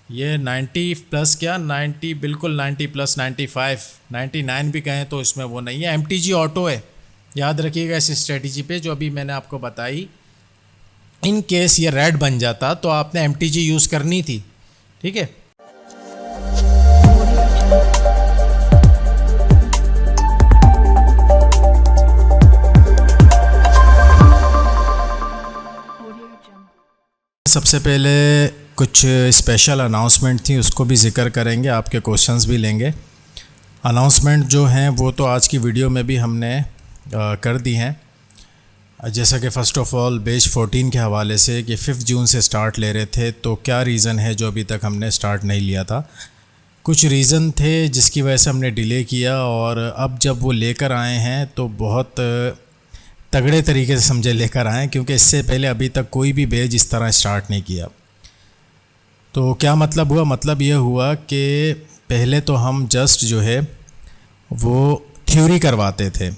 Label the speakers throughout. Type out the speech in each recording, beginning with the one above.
Speaker 1: ये 90 प्लस क्या, 90 बिल्कुल 90 प्लस, 95 99 भी कहें तो इसमें वो नहीं है। MTG ऑटो है, याद रखिएगा इस स्ट्रेटजी पे जो अभी मैंने आपको बताई। इन केस ये रेड बन जाता तो आपने MTG यूज़ करनी थी, ठीक है। सबसे पहले कुछ स्पेशल अनाउंसमेंट थी, उसको भी ज़िक्र करेंगे, आपके क्वेश्चंस भी लेंगे। अनाउंसमेंट जो हैं वो तो आज की वीडियो में भी हमने कर दी हैं। जैसा कि फ़र्स्ट ऑफ़ ऑल बैच 14 के हवाले से कि 5 जून से स्टार्ट ले रहे थे, तो क्या रीज़न है जो अभी तक हमने स्टार्ट नहीं लिया था। कुछ रीज़न थे जिसकी वजह से हमने डिले किया, और अब जब वो लेकर आए हैं तो बहुत तगड़े तरीके से समझे लेकर आए, क्योंकि इससे पहले अभी तक कोई भी बैच इस तरह स्टार्ट नहीं किया। तो क्या मतलब हुआ? मतलब ये हुआ कि पहले तो हम जस्ट जो है वो थ्योरी करवाते थे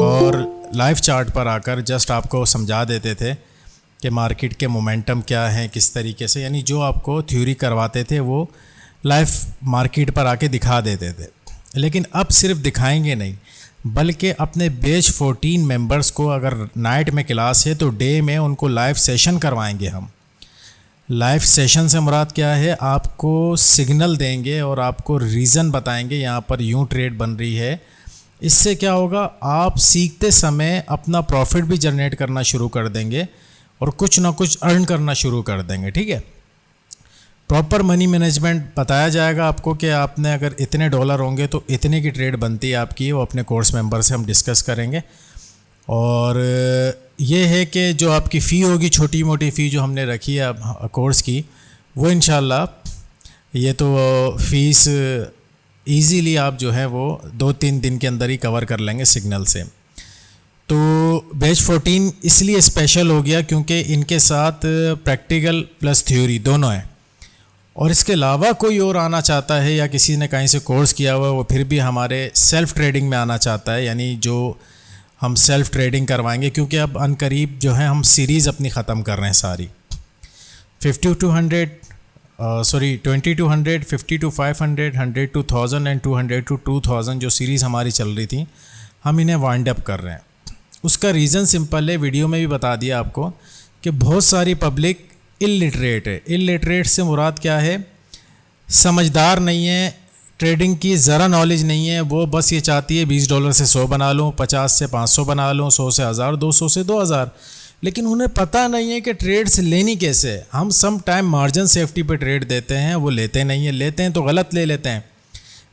Speaker 1: और लाइव चार्ट पर आकर जस्ट आपको समझा देते थे कि मार्केट के मोमेंटम क्या है, किस तरीके से, यानी जो आपको थ्योरी करवाते थे वो लाइव मार्केट पर आके दिखा देते थे। लेकिन अब सिर्फ दिखाएंगे नहीं, बल्कि अपने बैच 14 मेंबर्स को अगर नाइट में क्लास है तो डे में उनको लाइव सेशन करवाएंगे हम। लाइव सेशन से मुराद क्या है, आपको सिग्नल देंगे और आपको रीज़न बताएंगे यहाँ पर यूँ ट्रेड बन रही है। इससे क्या होगा, आप सीखते समय अपना प्रॉफिट भी जनरेट करना शुरू कर देंगे और कुछ ना कुछ अर्न करना शुरू कर देंगे, ठीक है। प्रॉपर मनी मैनेजमेंट बताया जाएगा आपको कि आपने अगर इतने डॉलर होंगे तो इतने की ट्रेड बनती है आपकी, वो अपने कोर्स मेंबर से हम डिस्कस करेंगे। और ये है कि जो आपकी फ़ी होगी, छोटी मोटी फ़ी जो हमने रखी है कोर्स की, वो इंशाल्लाह ये तो फ़ीस इजीली आप जो है वो 2-3 दिन के अंदर ही कवर कर लेंगे सिग्नल से। तो बैच 14 इसलिए स्पेशल हो गया क्योंकि इनके साथ प्रैक्टिकल प्लस थ्योरी दोनों है, और इसके अलावा कोई और आना चाहता है या किसी ने कहीं से कोर्स किया हुआ है वो फिर भी हमारे सेल्फ़ ट्रेडिंग में आना चाहता है, यानी जो हम सेल्फ़ ट्रेडिंग करवाएंगे, क्योंकि अब अनकरीब जो है हम सीरीज़ अपनी ख़त्म कर रहे हैं सारी। 50 to 100 20 to 100, 50 to 500, 100 to 1000 and 200 to 2000 जो सीरीज़ हमारी चल रही थी, हम इन्हें वाइंड अप कर रहे हैं। उसका रीज़न सिंपल है, वीडियो में भी बता दिया आपको कि बहुत सारी पब्लिक इलिटरेट है। इलिटरेट से मुराद क्या है, समझदार नहीं है, ट्रेडिंग की ज़रा नॉलेज नहीं है। वो बस ये चाहती है $20 से 100 बना लूँ, 50 से 500 बना लूँ, 100 से 1000, 200 से 2000, लेकिन उन्हें पता नहीं है कि ट्रेड्स लेनी कैसे है। हम सम टाइम मार्जिन सेफ्टी पे ट्रेड देते हैं, वो लेते नहीं है, लेते हैं तो गलत ले लेते हैं।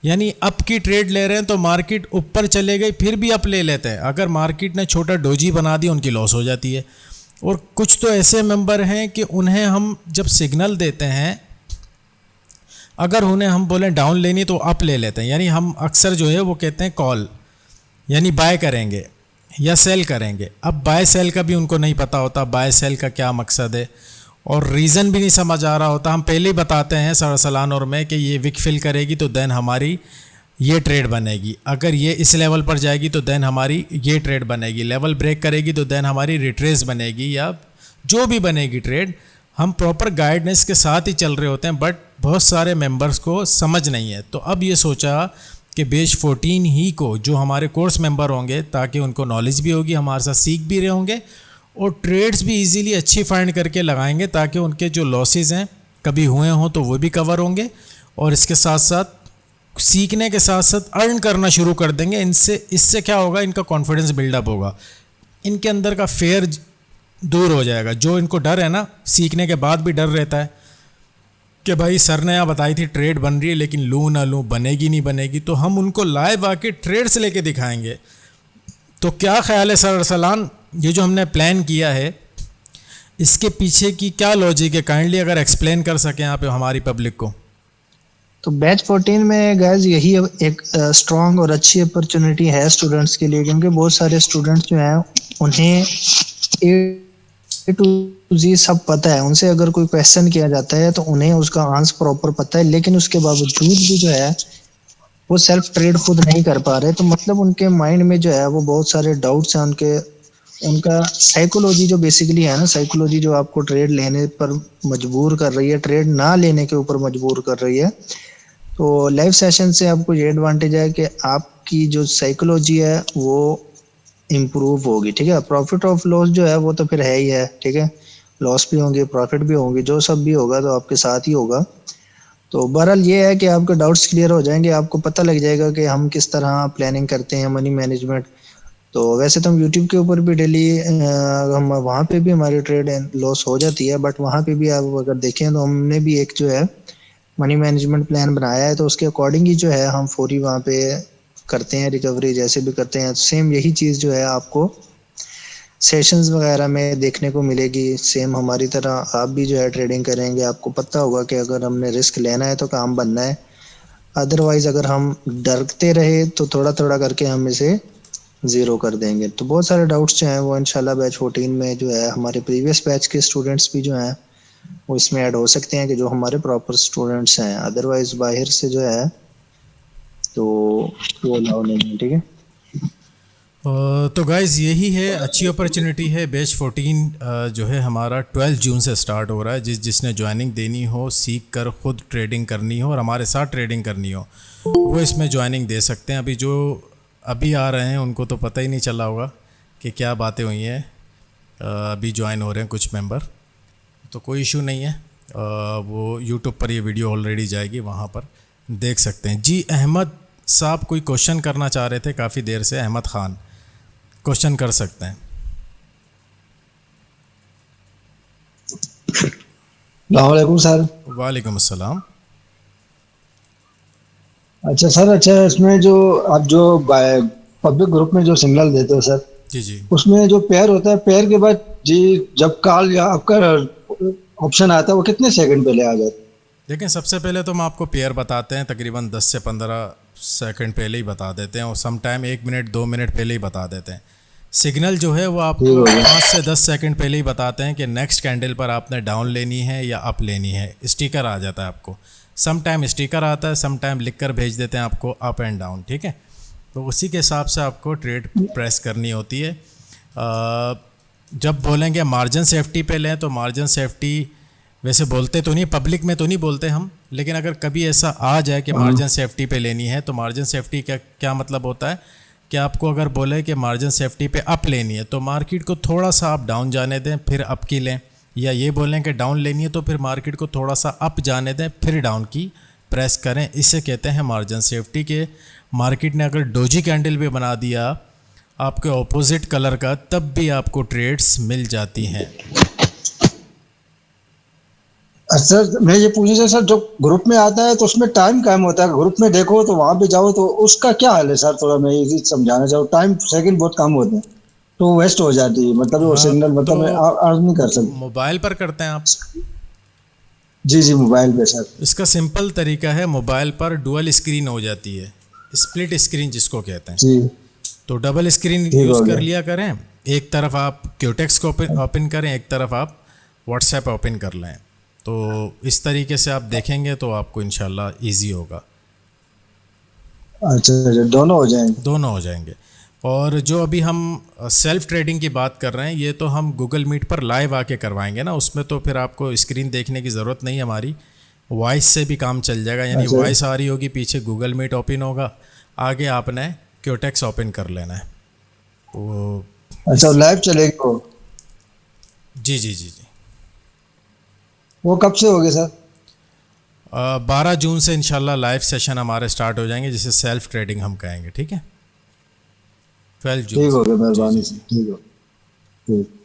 Speaker 1: यानी अप की ट्रेड ले रहे हैं तो मार्केट ऊपर चले गई फिर भी अप ले लेते हैं, अगर मार्केट ने छोटा डोजी बना दिया उनकी लॉस हो जाती है। और कुछ तो ऐसे मेंबर हैं कि उन्हें हम जब सिग्नल देते हैं, अगर उन्हें हम बोलें डाउन लेनी तो अप ले लेते हैं। यानी हम अक्सर जो है वो कहते हैं कॉल, यानी बाय करेंगे या सेल करेंगे। अब बाय सेल का भी उनको नहीं पता होता, बाय सेल का क्या मकसद है, और रीज़न भी नहीं समझ आ रहा होता। हम पहले ही बताते हैं सरसलान और में कि ये विक फिल करेगी तो देन हमारी ये ट्रेड बनेगी, अगर ये इस लेवल पर जाएगी तो देन हमारी ये ट्रेड बनेगी, लेवल ब्रेक करेगी तो देन हमारी रिट्रेस बनेगी, या जो भी बनेगी ट्रेड, हम प्रॉपर गाइडेंस के साथ ही चल रहे होते हैं। बट बहुत सारे मेंबर्स को समझ नहीं है, तो अब ये सोचा कि बैच 14 ही को जो हमारे कोर्स मेंबर होंगे, ताकि उनको नॉलेज भी होगी, हमारे साथ सीख भी रहे होंगे और ट्रेड्स भी इजीली अच्छी फाइंड करके लगाएंगे, ताकि उनके जो लॉसेस हैं कभी हुए हों तो वो भी कवर होंगे, और इसके साथ साथ सीखने के साथ साथ अर्न करना शुरू कर देंगे। इससे क्या होगा, इनका कॉन्फिडेंस बिल्डअप होगा, इनके अंदर का फेयर दूर हो जाएगा। जो इनको डर है ना, सीखने के बाद भी डर रहता है कि भाई सर ने यहाँ बताई थी ट्रेड बन रही है लेकिन लूँ ना लूँ, बनेगी नहीं बनेगी, तो हम उनको लाइव आके ट्रेड्स लेके दिखाएंगे। तो क्या ख्याल है सर अरसलान, ये जो हमने प्लान किया है इसके पीछे की क्या लॉजिक है, काइंडली अगर एक्सप्लेन कर सकें आप हमारी पब्लिक को।
Speaker 2: तो बैच 14 में गैस यही एक स्ट्रॉन्ग और अच्छी अपॉर्चुनिटी है स्टूडेंट्स के लिए, क्योंकि बहुत सारे स्टूडेंट्स जो हैं उन्हें A to Z सब पता है। उनसे अगर कोई क्वेश्चन किया जाता है तो उन्हें उसका आंसर प्रॉपर पता है, लेकिन उसके बावजूद भी जो है वो सेल्फ ट्रेड खुद नहीं कर पा रहे। तो मतलब उनके माइंड में जो है वो बहुत सारे डाउट्स हैं, उनके उनका साइकोलॉजी जो बेसिकली है ना, साइकोलॉजी जो आपको ट्रेड लेने पर मजबूर कर रही है, ट्रेड ना लेने के ऊपर मजबूर कर रही है। तो लाइव सेशन से आपको ये एडवांटेज है कि आपकी जो साइकोलॉजी है वो इम्प्रूव होगी, ठीक है। प्रॉफिट ऑफ लॉस जो है वो तो फिर है ही है, ठीक है। लॉस भी होंगे, प्रॉफिट भी होंगे, जो सब भी होगा तो आपके साथ ही होगा। तो बहरहाल ये है कि आपके डाउट्स क्लियर हो जाएंगे, आपको पता लग जाएगा कि हम किस तरह प्लानिंग करते हैं मनी मैनेजमेंट। तो वैसे तो हम यूट्यूब के ऊपर भी डेली हम वहाँ पे भी हमारी ट्रेड लॉस हो जाती है, बट वहाँ पे भी आप अगर देखें तो हमने भी एक जो है मनी मैनेजमेंट प्लान बनाया है, तो उसके अकॉर्डिंग ही जो है हम फौरी वहाँ पे करते हैं रिकवरी, जैसे भी करते हैं। सेम यही चीज़ जो है आपको सेशंस वगैरह में देखने को मिलेगी। सेम हमारी तरह आप भी जो है ट्रेडिंग करेंगे, आपको पता होगा कि अगर हमने रिस्क लेना है तो काम बनना है। अदरवाइज अगर हम डरते रहे तो थोड़ा थोड़ा करके हम इसे ज़ीरो कर देंगे। तो बहुत सारे डाउट्स जो हैं वो इंशाल्लाह बैच 14 में जो है हमारे प्रीवियस बैच के स्टूडेंट्स भी जो हैं वो इसमें ऐड हो सकते हैं, कि जो हमारे प्रॉपर स्टूडेंट्स हैं। अदरवाइज बाहर से जो है तो वो अलाउ नहीं है, ठीक है।
Speaker 1: तो गाइज़ यही है, अच्छी अपॉर्चुनिटी है। बैच 14 जो है हमारा 12 जून से स्टार्ट हो रहा है। जिसने ज्वाइनिंग देनी हो, सीख कर ख़ुद ट्रेडिंग करनी हो और हमारे साथ ट्रेडिंग करनी हो, वो इसमें ज्वाइनिंग दे सकते हैं। अभी आ रहे हैं उनको तो पता ही नहीं चला होगा कि क्या बातें हुई हैं। अभी ज्वाइन हो रहे हैं कुछ मेंबर, तो कोई इशू नहीं है। वो यूट्यूब पर ये वीडियो ऑलरेडी जाएगी, वहाँ पर देख सकते हैं। जी अहमद साहब कोई क्वेश्चन करना चाह रहे थे काफ़ी देर से। अहमद ख़ान क्वेश्चन कर सकते हैं।
Speaker 3: वालेकुम सर।
Speaker 1: वालेकुम अस्सलाम।
Speaker 3: अच्छा सर, अच्छा इसमें जो आप जो पब्लिक ग्रुप में जो सिग्नल देते हो सर,
Speaker 1: जी जी
Speaker 3: उसमें जो पेयर होता है, पेयर के बाद जी जब कॉल या आपका ऑप्शन आता है वो कितने सेकंड पहले आ जाता है?
Speaker 1: देखें, सबसे पहले तो हम आपको पेयर बताते हैं, तकरीबन 10 से 15 सेकंड पहले ही बता देते हैं, और सम टाइम 1 मिनट 2 मिनट पहले ही बता देते हैं। सिग्नल जो है वो
Speaker 3: ठीक
Speaker 1: आपको
Speaker 3: हो गया।
Speaker 1: 5 से 10 सेकंड पहले ही बताते हैं कि नेक्स्ट कैंडल पर आपने डाउन लेनी है या अप लेनी है। स्टिकर आ जाता है आपको, सम टाइम स्टिकर आता है, सम टाइम लिख कर भेज देते हैं आपको अप एंड डाउन, ठीक है। तो उसी के हिसाब से आपको ट्रेड प्रेस करनी होती है। जब बोलेंगे मार्जिन सेफ्टी पे लें, तो मार्जिन सेफ्टी वैसे बोलते तो नहीं, पब्लिक में तो नहीं बोलते हम, लेकिन अगर कभी ऐसा आ जाए कि मार्जिन सेफ्टी पे लेनी है, तो मार्जिन सेफ्टी का क्या मतलब होता है कि आपको अगर बोले कि मार्जिन सेफ्टी पे अप लेनी है, तो मार्केट को थोड़ा सा आप डाउन जाने दें फिर अप की लें, या ये बोलें कि डाउन लेनी है तो फिर मार्केट को थोड़ा सा अप जाने दें फिर डाउन की प्रेस करें। इसे कहते हैं मार्जिन सेफ्टी। के मार्केट ने अगर डोजी कैंडल भी बना दिया आपके ऑपोजिट कलर का, तब भी आपको ट्रेड्स मिल जाती हैं।
Speaker 3: सर मैं ये पूछना चाहिए सर, जो ग्रुप में आता है तो उसमें टाइम कायम होता है, ग्रुप में देखो तो वहां पे जाओ तो उसका क्या हाल है सर? थोड़ा मैं ये समझाना चाहूँ। टाइम सेकंड बहुत कम होते हैं तो वेस्ट हो जाती है, मतलब वो
Speaker 1: हाँ,
Speaker 3: सिग्नल
Speaker 1: तो
Speaker 3: मतलब मैं अर्ज नहीं कर सकता।
Speaker 1: मोबाइल पर करते हैं आप?
Speaker 3: जी जी मोबाइल पे सर।
Speaker 1: इसका सिंपल तरीका है, मोबाइल पर डुअल स्क्रीन हो जाती है, स्प्लिट स्क्रीन जिसको कहते हैं।
Speaker 3: जी
Speaker 1: तो डबल स्क्रीन
Speaker 3: ठीक
Speaker 1: यूज़
Speaker 3: हो
Speaker 1: कर
Speaker 3: गया।
Speaker 1: लिया करें। एक तरफ आप क्यूटेक्स को ओपन करें, एक तरफ आप व्हाट्सएप ओपन कर लें। तो इस तरीके से आप देखेंगे तो आपको इंशाल्लाह इजी होगा।
Speaker 3: अच्छा अच्छा, दोनों हो जाएंगे।
Speaker 1: दोनों हो जाएंगे। और जो अभी हम सेल्फ ट्रेडिंग की बात कर रहे हैं, ये तो हम गूगल मीट पर लाइव आके करवाएंगे ना, उसमें तो फिर आपको स्क्रीन देखने की ज़रूरत नहीं है हमारी, वॉइस से भी काम चल जाएगा। यानी
Speaker 3: अच्छा
Speaker 1: वॉइस आ रही होगी, पीछे गूगल मीट ओपन होगा, आगे आपने क्यूटेक्स ओपन कर लेना है। तो
Speaker 3: अच्छा, लाइव चलेगी वो?
Speaker 1: जी जी जी जी
Speaker 3: वो कब से होगी सर?
Speaker 1: 12 जून से इंशाल्लाह लाइव सेशन हमारे स्टार्ट हो जाएंगे, जिसे सेल्फ ट्रेडिंग हम कहेंगे, ठीक है। 12 जून
Speaker 3: ठीक
Speaker 1: से।
Speaker 3: हो गया,
Speaker 1: जी
Speaker 3: मेहरबानी
Speaker 1: जी
Speaker 3: से।
Speaker 1: जी।
Speaker 3: ठीक हो, ठीक।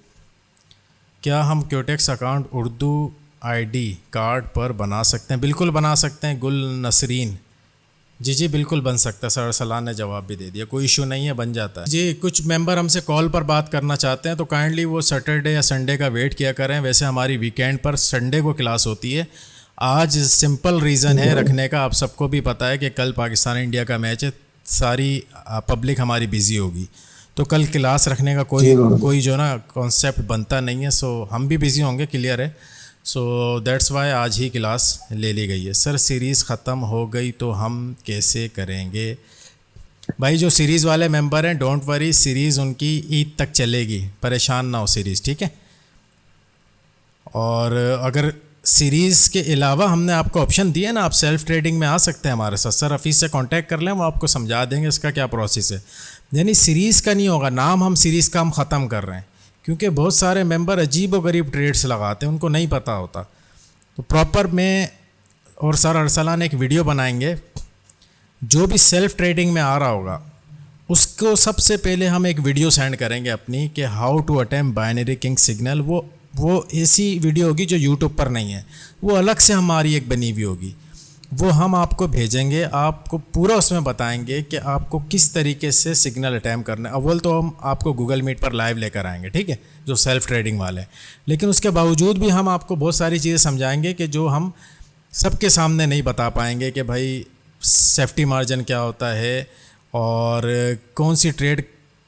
Speaker 1: क्या हम क्यूटेक्स अकाउंट उर्दू आईडी कार्ड पर बना सकते हैं? बिल्कुल बना सकते हैं गुल नसरीन। जी जी बिल्कुल बन सकता है सर, सलान ने जवाब भी दे दिया, कोई इशू नहीं है, बन जाता है। जी कुछ मेंबर हमसे कॉल पर बात करना चाहते हैं, तो काइंडली वो सैटरडे या संडे का वेट किया करें। वैसे हमारी वीकेंड पर संडे को क्लास होती है। आज सिंपल रीज़न है रखने का, आप सबको भी पता है कि कल पाकिस्तान इंडिया का मैच है, सारी पब्लिक हमारी बिज़ी होगी, तो कल क्लास रखने का कोई
Speaker 3: ठीक हो गया।
Speaker 1: कोई जो ना कॉन्सेप्ट बनता नहीं है। सो हम भी बिज़ी होंगे, क्लियर है। सो दैट्स वाई आज ही क्लास ले ली गई है। सर सीरीज़ ख़त्म हो गई तो हम कैसे करेंगे? भाई जो सीरीज़ वाले मेंबर हैं, डोंट वरी, सीरीज़ उनकी ईद तक चलेगी, परेशान ना हो सीरीज़, ठीक है। और अगर सीरीज़ के अलावा हमने आपको ऑप्शन दिए ना, आप सेल्फ ट्रेडिंग में आ सकते हैं हमारे साथ। सर हफीज़ से कांटेक्ट कर लें, वो आपको समझा देंगे इसका क्या प्रोसेस है। यानी सीरीज़ का नहीं होगा नाम, हम सीरीज़ का हम ख़त्म कर रहे हैं, क्योंकि बहुत सारे मेंबर अजीब व गरीब ट्रेड्स लगाते हैं, उनको नहीं पता होता। तो प्रॉपर मैं और सर अरसलान एक वीडियो बनाएंगे, जो भी सेल्फ ट्रेडिंग में आ रहा होगा उसको सबसे पहले हम एक वीडियो सेंड करेंगे अपनी, कि how to attempt binary king signal. वो ऐसी वीडियो होगी जो यूट्यूब पर नहीं है, वो अलग से हमारी एक बनी हुई होगी, वो हम आपको भेजेंगे। आपको पूरा उसमें बताएंगे कि आपको किस तरीके से सिग्नल अटैम्प्ट करना है। अव्वल तो हम आपको गूगल मीट पर लाइव लेकर आएंगे, ठीक है, जो सेल्फ ट्रेडिंग वाले हैं। लेकिन उसके बावजूद भी हम आपको बहुत सारी चीज़ें समझाएंगे कि जो हम सबके सामने नहीं बता पाएंगे, कि भाई सेफ्टी मार्जिन क्या होता है, और कौन सी ट्रेड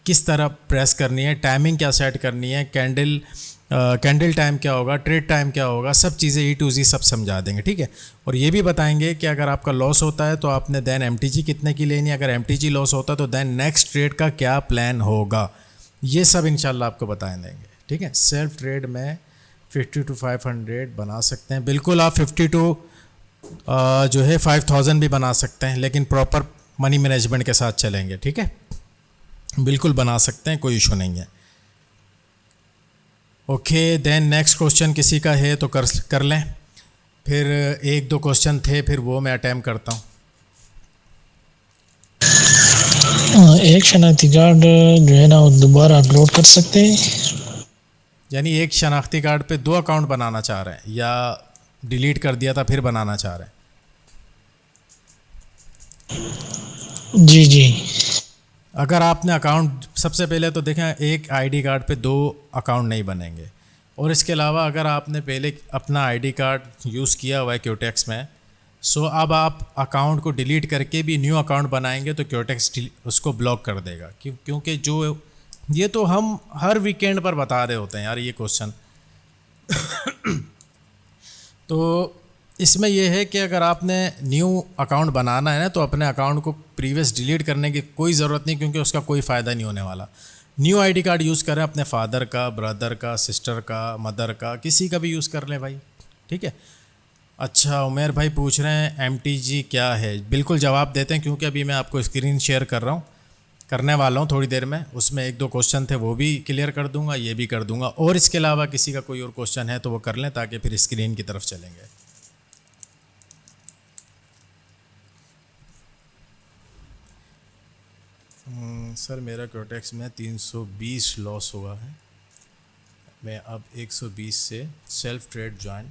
Speaker 1: किस तरह प्रेस करनी है, टाइमिंग क्या सेट करनी है, कैंडल टाइम क्या होगा, ट्रेड टाइम क्या होगा, सब चीज़ें E to Z सब समझा देंगे, ठीक है। और ये भी बताएंगे कि अगर आपका लॉस होता है तो आपने देन MTG कितने की लेनी है, अगर MTG लॉस होता है तो देन नेक्स्ट ट्रेड का क्या प्लान होगा, ये सब इंशाल्लाह आपको बताएं देंगे, ठीक है। सेल्फ ट्रेड में 50 to 500 बना सकते हैं, बिल्कुल आप 50 to जो है 5000 भी बना सकते हैं, लेकिन प्रॉपर मनी मैनेजमेंट के साथ चलेंगे, ठीक है। बिल्कुल बना सकते हैं, कोई इशू नहीं है। ओके, देन नेक्स्ट क्वेश्चन किसी का है तो कर लें, फिर एक दो क्वेश्चन थे, फिर वो मैं अटैम्प्ट करता हूँ।
Speaker 4: एक शनाख्ती कार्ड जो है ना वो दोबारा अपलोड कर सकते हैं?
Speaker 1: यानी एक शनाख्ती कार्ड पे 2 अकाउंट बनाना चाह रहे हैं, या डिलीट कर दिया था फिर बनाना चाह रहे हैं?
Speaker 4: जी जी।
Speaker 1: अगर आपने अकाउंट, सबसे पहले तो देखें, एक आईडी कार्ड पे 2 अकाउंट नहीं बनेंगे। और इसके अलावा अगर आपने पहले अपना आईडी कार्ड यूज़ किया हुआ है क्योटेक्स में, सो अब आप अकाउंट को डिलीट करके भी न्यू अकाउंट बनाएंगे तो क्योटेक्स उसको ब्लॉक कर देगा। क्योंकि जो ये तो हम हर वीकेंड पर बता रहे होते हैं यार ये क्वेश्चन। तो इसमें यह है कि अगर आपने न्यू अकाउंट बनाना है ना, तो अपने अकाउंट को प्रीवियस डिलीट करने की कोई ज़रूरत नहीं, क्योंकि उसका कोई फ़ायदा नहीं होने वाला। न्यू आईडी कार्ड यूज़ करें, अपने फादर का, ब्रदर का, सिस्टर का, मदर का, किसी का भी यूज़ कर लें भाई, ठीक है। अच्छा, उमेर भाई पूछ रहे हैं MTG क्या है। बिल्कुल जवाब देते हैं, क्योंकि अभी मैं आपको स्क्रीन शेयर कर रहा हूँ, करने वाला हूँ थोड़ी देर में। उसमें 1-2 क्वेश्चन थे, वो भी क्लियर कर दूँगा, ये भी कर दूँगा। और इसके अलावा किसी का कोई और क्वेश्चन है तो वो कर लें, ताकि फिर स्क्रीन की तरफ चलेंगे। सर मेरा क्योटेक्स में 320 लॉस हुआ है, मैं अब 120 से सेल्फ ट्रेड ज्वाइन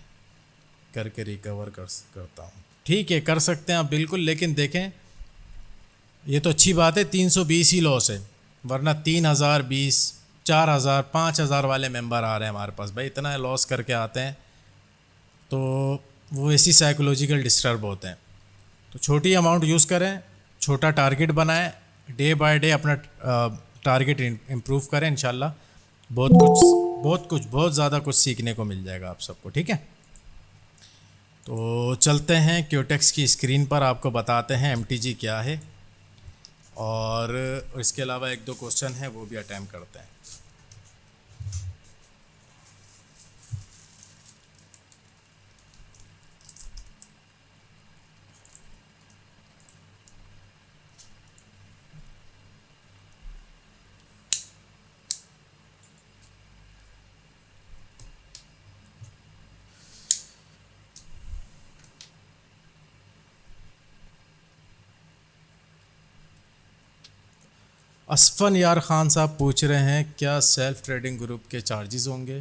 Speaker 1: करके रिकवर करता हूँ। ठीक है, कर सकते हैं आप बिल्कुल, लेकिन देखें ये तो अच्छी बात है 320 ही लॉस है, वरना 3000, 20, 4000, 5000 वाले मेंबर आ रहे हैं हमारे पास। भाई इतना लॉस करके आते हैं तो वो ऐसी साइकोलॉजिकल डिस्टर्ब होते हैं। तो छोटी अमाउंट यूज़ करें, छोटा टारगेट बनाएं, डे बाय डे अपना टारगेट इम्प्रूव करें। इंशाल्लाह बहुत ज़्यादा कुछ सीखने को मिल जाएगा आप सबको, ठीक है। तो चलते हैं क्योटेक्स की स्क्रीन पर, आपको बताते हैं MTG क्या है, और इसके अलावा 1-2 क्वेश्चन है वो भी अटैम्प्ट करते हैं। असफन यार ख़ान साहब पूछ रहे हैं क्या सेल्फ ट्रेडिंग ग्रुप के चार्जेस होंगे?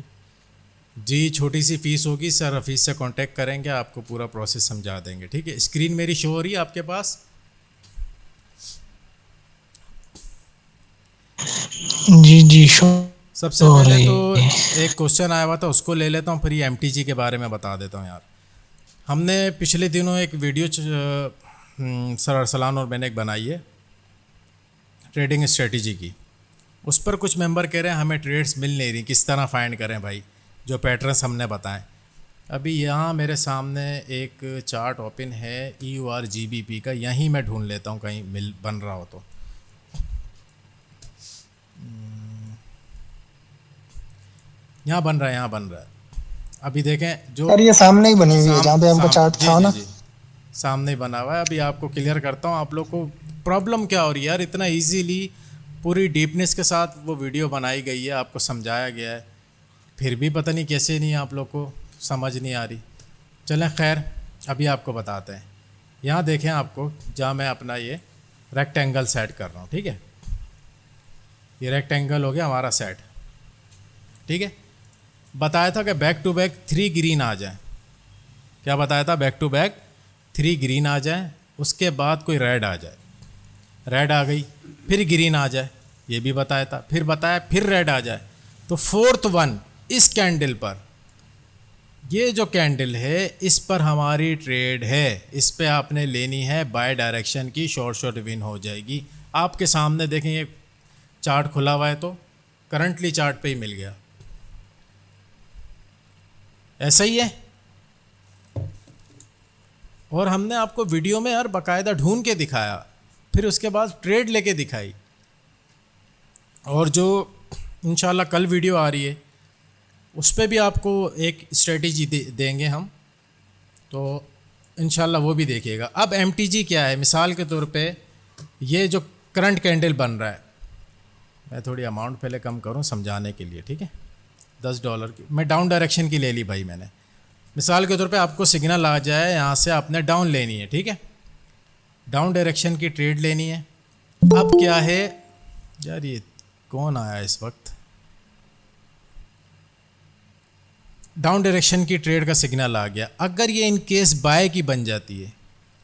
Speaker 1: जी, छोटी सी फ़ीस होगी सर, हफीज़ से कांटेक्ट करेंगे, आपको पूरा प्रोसेस समझा देंगे, ठीक है। स्क्रीन मेरी शो हो रही है आपके पास?
Speaker 4: जी जी शो।
Speaker 1: सबसे पहले तो एक क्वेश्चन आया हुआ था, उसको ले लेता हूँ, फिर ये MTG के बारे में बता देता हूँ यार। हमने पिछले दिनों एक वीडियो सर अरसलान और मैंने एक बनाई है ट्रेडिंग स्ट्रेटजी की। उस पर कुछ मेंबर कह रहे हैं हमें ट्रेड्स मिल नहीं रही, किस तरह फाइंड करें भाई, जो पैटर्न्स हमने बताएं। अभी यहाँ मेरे सामने एक चार्ट ओपन है EUR GBP का, यहीं मैं ढूंढ लेता हूँ कहीं बन रहा हो तो। यहाँ बन रहा है, यहाँ बन रहा है। अभी देखें जो
Speaker 2: यार ये सामने ही बनी हुई है जहाँ पे आपका चार्ट
Speaker 1: जी
Speaker 2: था
Speaker 1: जी
Speaker 2: ना।
Speaker 1: जी सामने ही बना हुआ है। अभी आपको क्लियर करता हूँ आप लोग को प्रॉब्लम क्या हो रही है यार। इतना इजीली पूरी डीपनेस के साथ वो वीडियो बनाई गई है, आपको समझाया गया है, फिर भी पता नहीं कैसे नहीं आप लोग को समझ नहीं आ रही। चलें खैर, अभी आपको बताते हैं। यहाँ देखें आपको, जहाँ मैं अपना ये रेक्टेंगल सेट कर रहा हूँ, ठीक है। ये रेक्टेंगल हो गया हमारा सेट, ठीक है। बताया था कि बैक टू बैक 3 ग्रीन आ जाए। क्या बताया था? बैक टू बैक 3 ग्रीन आ जाए, उसके बाद कोई रेड आ जाए। रेड आ गई, फिर ग्रीन आ जाए, ये भी बताया था। फिर बताया फिर रेड आ जाए। तो फोर्थ वन इस कैंडल पर, ये जो कैंडल है इस पर हमारी ट्रेड है। इस पे आपने लेनी है बाय डायरेक्शन की, शॉर्ट विन हो जाएगी। आपके सामने देखें ये चार्ट खुला हुआ है, तो करंटली चार्ट पे ही मिल गया। ऐसा ही है। और हमने आपको वीडियो में यार बाकायदा ढूंढ के दिखाया, फिर उसके बाद ट्रेड लेके दिखाई। और जो इंशाल्लाह कल वीडियो आ रही है उस पर भी आपको एक स्ट्रेटेजी देंगे हम, तो इंशाल्लाह वो भी देखिएगा। अब एमटीजी क्या है, मिसाल के तौर पे ये जो करंट कैंडल बन रहा है, मैं थोड़ी अमाउंट पहले कम करूं समझाने के लिए, ठीक है। $10 की मैं डाउन डायरेक्शन की ले ली भाई मैंने। मिसाल के तौर पे आपको सिग्नल आ जाए, यहाँ से आपने डाउन लेनी है, ठीक है, डाउन डायरेक्शन की ट्रेड लेनी है। अब क्या है यार, ये कौन आया इस वक्त? डाउन डायरेक्शन की ट्रेड का सिग्नल आ गया। अगर ये इन केस बाय की बन जाती है,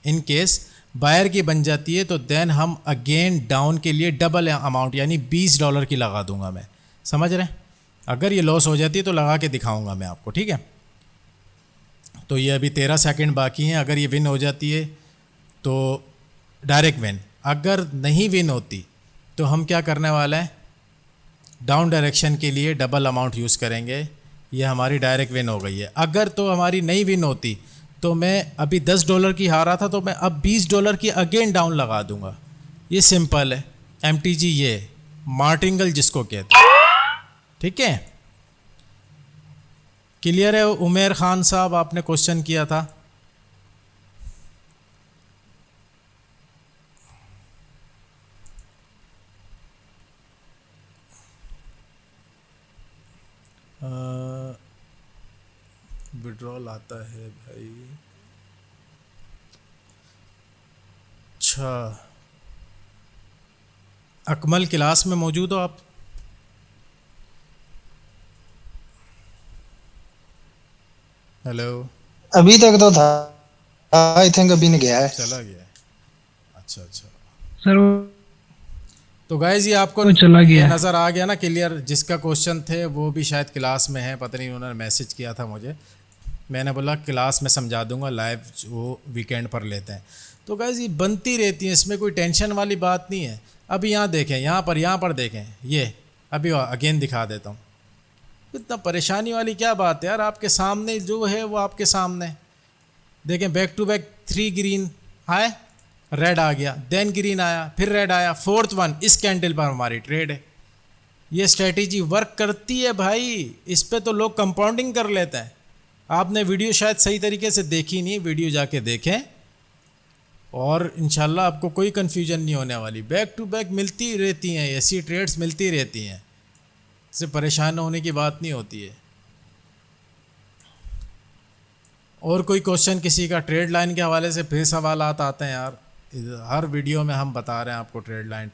Speaker 1: इन केस बायर की बन जाती है, तो देन हम अगेन डाउन के लिए डबल अमाउंट यानी $20 की लगा दूंगा मैं। समझ रहे हैं? अगर ये लॉस हो जाती है तो लगा के दिखाऊंगा मैं आपको, ठीक है। तो ये अभी 13 सेकंड बाकी हैं। अगर ये विन हो जाती है तो डायरेक्ट विन, अगर नहीं विन होती तो हम क्या करने वाले हैं, डाउन डायरेक्शन के लिए डबल अमाउंट यूज़ करेंगे। ये हमारी डायरेक्ट विन हो गई है। अगर तो हमारी नहीं विन होती तो मैं अभी $10 की हारा था, तो मैं अब $20 की अगेन डाउन लगा दूंगा। ये सिंपल है। एमटीजी ये मार्टिंगल जिसको कहते हैं, ठीक है। क्लियर है? उमेर खान साहब आपने क्वेश्चन किया था। विड्रॉल आता है भाई। अच्छा, अकमल क्लास में मौजूद हो आप? हेलो,
Speaker 2: अभी तक तो था, आई थिंक अभी नहीं गया है।
Speaker 1: चला गया है। अच्छा अच्छा।
Speaker 4: सर
Speaker 1: तो गाइज ये आपको
Speaker 4: वो चला गया है।
Speaker 1: नज़र आ गया ना क्लियर? जिसका क्वेश्चन थे वो भी शायद क्लास में है, पता नहीं उन्होंने मैसेज किया था मुझे। मैंने बोला क्लास में समझा दूंगा, लाइव वो वीकेंड पर लेते हैं। तो गाइज ये बनती रहती है, इसमें कोई टेंशन वाली बात नहीं है। अभी यहाँ देखें, यहाँ पर देखें, ये अभी अगेन दिखा देता हूँ। इतना परेशानी वाली क्या बात है यार, आपके सामने जो है वो आपके सामने। देखें बैक टू बैक 3 ग्रीन आए, रेड आ गया, देन ग्रीन आया, फिर रेड आया, फोर्थ वन इस कैंडल पर हमारी ट्रेड है। ये स्ट्रेटेजी वर्क करती है भाई। इस पे तो लोग कंपाउंडिंग कर लेते हैं। आपने वीडियो शायद सही तरीके से देखी नहीं, वीडियो जाके देखें और इंशाल्लाह आपको कोई कन्फ्यूजन नहीं होने वाली। बैक टू बैक मिलती रहती हैं, ऐसी ट्रेड्स मिलती रहती हैं, इससे परेशान होने की बात नहीं होती है। और कोई क्वेश्चन किसी का ट्रेड लाइन के हवाले से फिर सवालात आते हैं यार। हर वीडियो में हम बता रहे हैं आपको ट्रेड लाइन,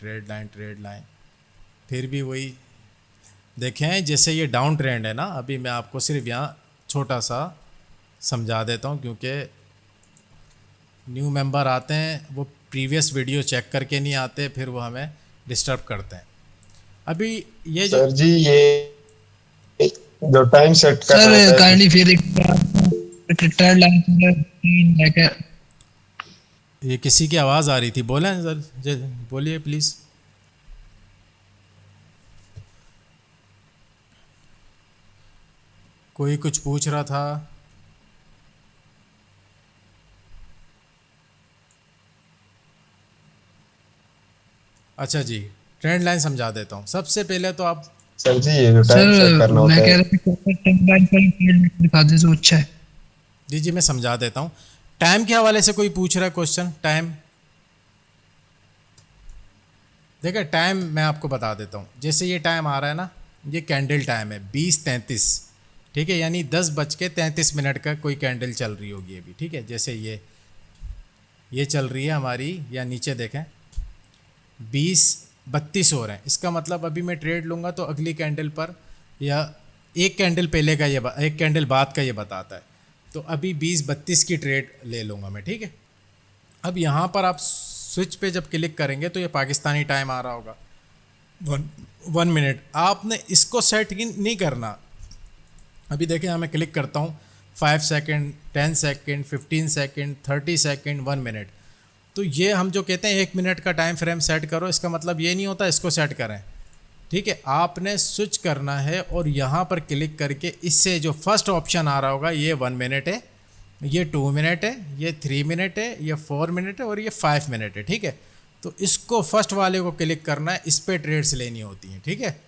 Speaker 1: फिर भी वही देखें। जैसे ये डाउन ट्रेंड है ना, अभी मैं आपको सिर्फ यहाँ छोटा सा समझा देता हूँ, क्योंकि न्यू मेंबर आते हैं वो प्रीवियस वीडियो चेक करके नहीं आते, फिर वो हमें डिस्टर्ब करते हैं। अभी ये जो
Speaker 5: सर जी, ये जो टाइम सेट कर रहे
Speaker 4: सर
Speaker 5: थे,
Speaker 4: काइंडली फिर एक ट्रेड लाइन लेकर
Speaker 1: ये किसी की आवाज़ आ रही थी, बोलें सर, बोलिए प्लीज़। कोई कुछ पूछ रहा था। अच्छा जी, ट्रेंड लाइन समझा देता हूँ। सबसे पहले तो आप
Speaker 5: सर जी ये जो टाइम सेट
Speaker 2: सर
Speaker 5: करना
Speaker 2: मैं
Speaker 5: होता
Speaker 2: कह
Speaker 5: है।
Speaker 2: रहा था टाइम पर दिखा दे तो अच्छा है।
Speaker 1: जी जी मैं समझा देता हूँ। टाइम के हवाले से कोई पूछ रहा है क्वेश्चन? टाइम देखिए, टाइम मैं आपको बता देता हूँ। जैसे ये टाइम आ रहा है ना, ये कैंडल टाइम है 20:33, ठीक है, यानी 10:33 का कोई कैंडल चल रही होगी अभी, ठीक है। जैसे ये चल रही है हमारी, या नीचे देखें 20:32 हो रहे हैं, इसका मतलब अभी मैं ट्रेड लूँगा तो अगली कैंडल पर, या एक कैंडल पहले का एक कैंडल बाद का ये बताता है, तो अभी 20:32 की ट्रेड ले लूँगा मैं, ठीक है। अब यहाँ पर आप स्विच पे जब क्लिक करेंगे तो ये पाकिस्तानी टाइम आ रहा होगा 1 मिनट। आपने इसको सेट नहीं करना। अभी देखिए यहाँ मैं क्लिक करता हूँ, 5 second, 10 second, 15 second, 30 second, 1 minute. तो ये हम जो कहते हैं 1 मिनट का टाइम फ्रेम सेट करो, इसका मतलब ये नहीं होता इसको सेट करें, ठीक है। आपने स्विच करना है और यहाँ पर क्लिक करके इससे जो फर्स्ट ऑप्शन आ रहा होगा, ये 1 मिनट है, ये 2 मिनट है, ये 3 मिनट है, ये 4 मिनट है और ये 5 मिनट है, ठीक है। तो इसको फर्स्ट वाले को क्लिक करना है, इस पर ट्रेड्स लेनी होती हैं, ठीक है।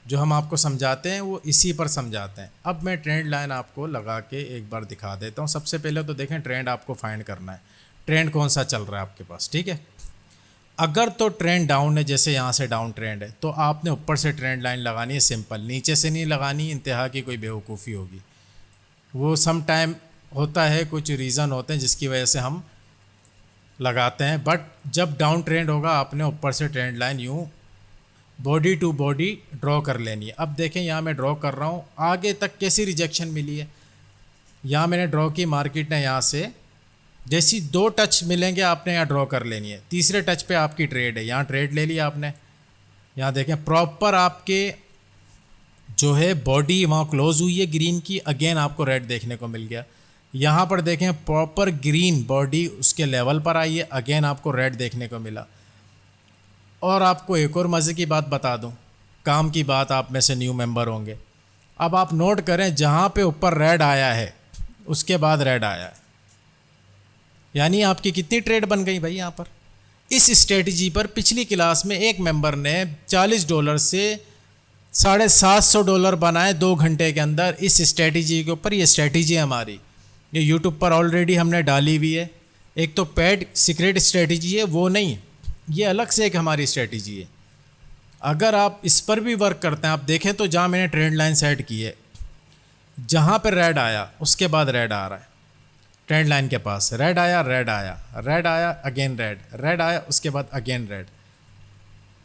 Speaker 1: जो हम आपको समझाते हैं वो इसी पर समझाते हैं। अब मैं ट्रेंड लाइन आपको लगा के एक बार दिखा देता हूँ। सबसे पहले तो देखें, ट्रेंड आपको फाइंड करना है, ट्रेंड कौन सा चल रहा है आपके पास, ठीक है। अगर तो ट्रेंड डाउन है, जैसे यहाँ से डाउन ट्रेंड है, तो आपने ऊपर से ट्रेंड लाइन लगानी है सिंपल, नीचे से नहीं लगानी, इंतहा की कोई बेवकूफ़ी होगी। वो सम टाइम होता है, कुछ रीज़न होते हैं जिसकी वजह से हम लगाते हैं, बट जब डाउन ट्रेंड होगा आपने ऊपर से ट्रेंड लाइन यूँ बॉडी टू बॉडी ड्रॉ कर लेनी है। अब देखें यहाँ मैं ड्रॉ कर रहा हूँ, आगे तक कैसी रिजेक्शन मिली है। यहाँ मैंने ड्रॉ की, मार्केट ने यहाँ से जैसी 2 टच मिलेंगे आपने यहाँ ड्रॉ कर लेनी है, तीसरे टच पे आपकी ट्रेड है, यहाँ ट्रेड ले लिया आपने। यहाँ देखें प्रॉपर आपके जो है बॉडी वहाँ क्लोज हुई है ग्रीन की, अगेन आपको रेड देखने को मिल गया। यहाँ पर देखें प्रॉपर ग्रीन बॉडी उसके लेवल पर आई है, अगेन आपको रेड देखने को मिला। और आपको एक और मज़े की बात बता दूं, काम की बात, आप में से न्यू मेंबर होंगे। अब आप नोट करें, जहाँ पे ऊपर रेड आया है उसके बाद रेड आया है, यानी आपकी कितनी ट्रेड बन गई भाई यहाँ पर। इस स्ट्रेटजी पर पिछली क्लास में एक मेंबर ने $40 से $750 बनाए 2 घंटे के अंदर इस स्ट्रेटजी के ऊपर। ये स्ट्रेटजी है हमारी, ये यूट्यूब पर ऑलरेडी हमने डाली हुई है। एक तो पेड सीक्रेट स्ट्रेटजी है, वो नहीं, ये अलग से एक हमारी स्ट्रेटजी है। अगर आप इस पर भी वर्क करते हैं, आप देखें तो जहाँ मैंने ट्रेंड लाइन सेट की है, जहाँ पर रेड आया उसके बाद रेड आ रहा है, ट्रेंड लाइन के पास रेड आया, रेड आया, रेड आया, अगेन रेड, रेड आया, उसके बाद अगेन रेड।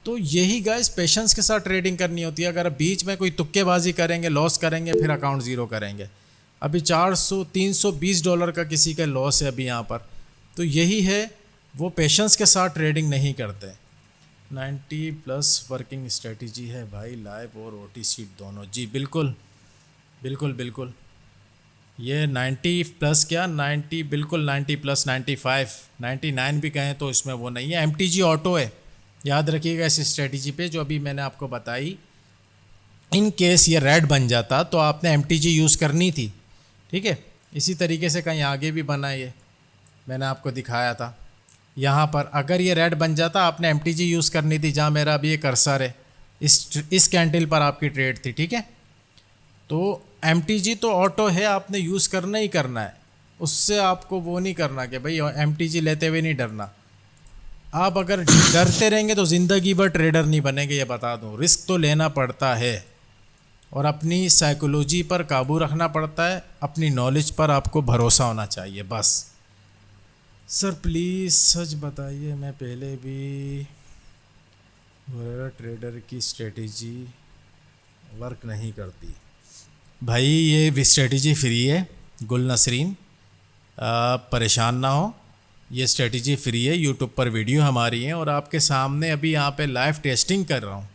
Speaker 1: तो यही गाइस पेशेंस के साथ ट्रेडिंग करनी होती है। अगर बीच में कोई तुक्केबाजी करेंगे, लॉस करेंगे, फिर अकाउंट ज़ीरो करेंगे। अभी $320 का किसी का लॉस है अभी यहाँ पर, तो यही है, वो पेशेंस के साथ ट्रेडिंग नहीं करते। 90+ वर्किंग स्ट्रेटजी है भाई, लाइव और OTC दोनों। जी बिल्कुल बिल्कुल बिल्कुल, ये 90+ क्या 90, बिल्कुल 90+, 95, 99 भी कहें तो इसमें वो नहीं है। MTG ऑटो है, याद रखिएगा इस स्ट्रेटजी पे जो अभी मैंने आपको बताई। इन केस ये रेड बन जाता तो आपने MTG यूज़ करनी थी, ठीक है। इसी तरीके से कहीं आगे भी बना, ये मैंने आपको दिखाया था। यहाँ पर अगर ये रेड बन जाता आपने MTG यूज़ करनी थी, जहाँ मेरा अभी ये कर्सर है, इस कैंडल पर आपकी ट्रेड थी, ठीक है। तो MTG तो ऑटो है, आपने यूज़ करना ही करना है, उससे आपको वो नहीं करना कि भाई MTG लेते हुए नहीं डरना। आप अगर डरते रहेंगे तो ज़िंदगी भर ट्रेडर नहीं बनेंगे, ये बता दूँ। रिस्क तो लेना पड़ता है और अपनी साइकोलॉजी पर काबू रखना पड़ता है, अपनी नॉलेज पर आपको भरोसा होना चाहिए बस। सर प्लीज़ सच बताइए, मैं पहले भी ट्रेडर की स्ट्रेटजी वर्क नहीं करती। भाई ये स्ट्रेटजी फ्री है गुल नसरीन, परेशान ना हो, ये स्ट्रेटजी फ्री है। यूट्यूब पर वीडियो हमारी है और आपके सामने अभी यहाँ पे लाइव टेस्टिंग कर रहा हूँ।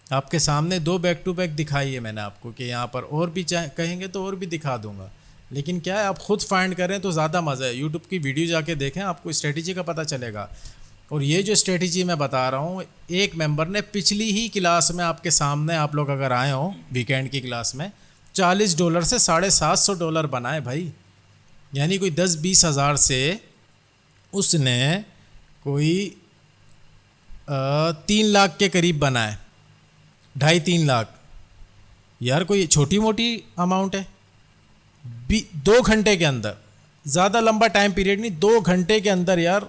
Speaker 1: आपके सामने 2 बैक टू बैक दिखाई है मैंने आपको, कि यहाँ पर और भी कहेंगे तो और भी दिखा दूँगा, लेकिन क्या है आप ख़ुद फाइंड करें तो ज़्यादा मज़ा है। यूट्यूब की वीडियो जाके देखें, आपको स्ट्रेटजी का पता चलेगा। और ये जो स्ट्रेटजी मैं बता रहा हूँ, एक मेंबर ने पिछली ही क्लास में आपके सामने, आप लोग अगर आए हो वीकेंड की क्लास में, $40 से $750 बनाए भाई, यानी कोई 10-20 हज़ार से उसने कोई 3 लाख के करीब बनाए। 2.5-3 लाख, यार कोई छोटी मोटी अमाउंट है? 2 घंटे के अंदर, ज़्यादा लंबा टाइम पीरियड नहीं, 2 घंटे के अंदर यार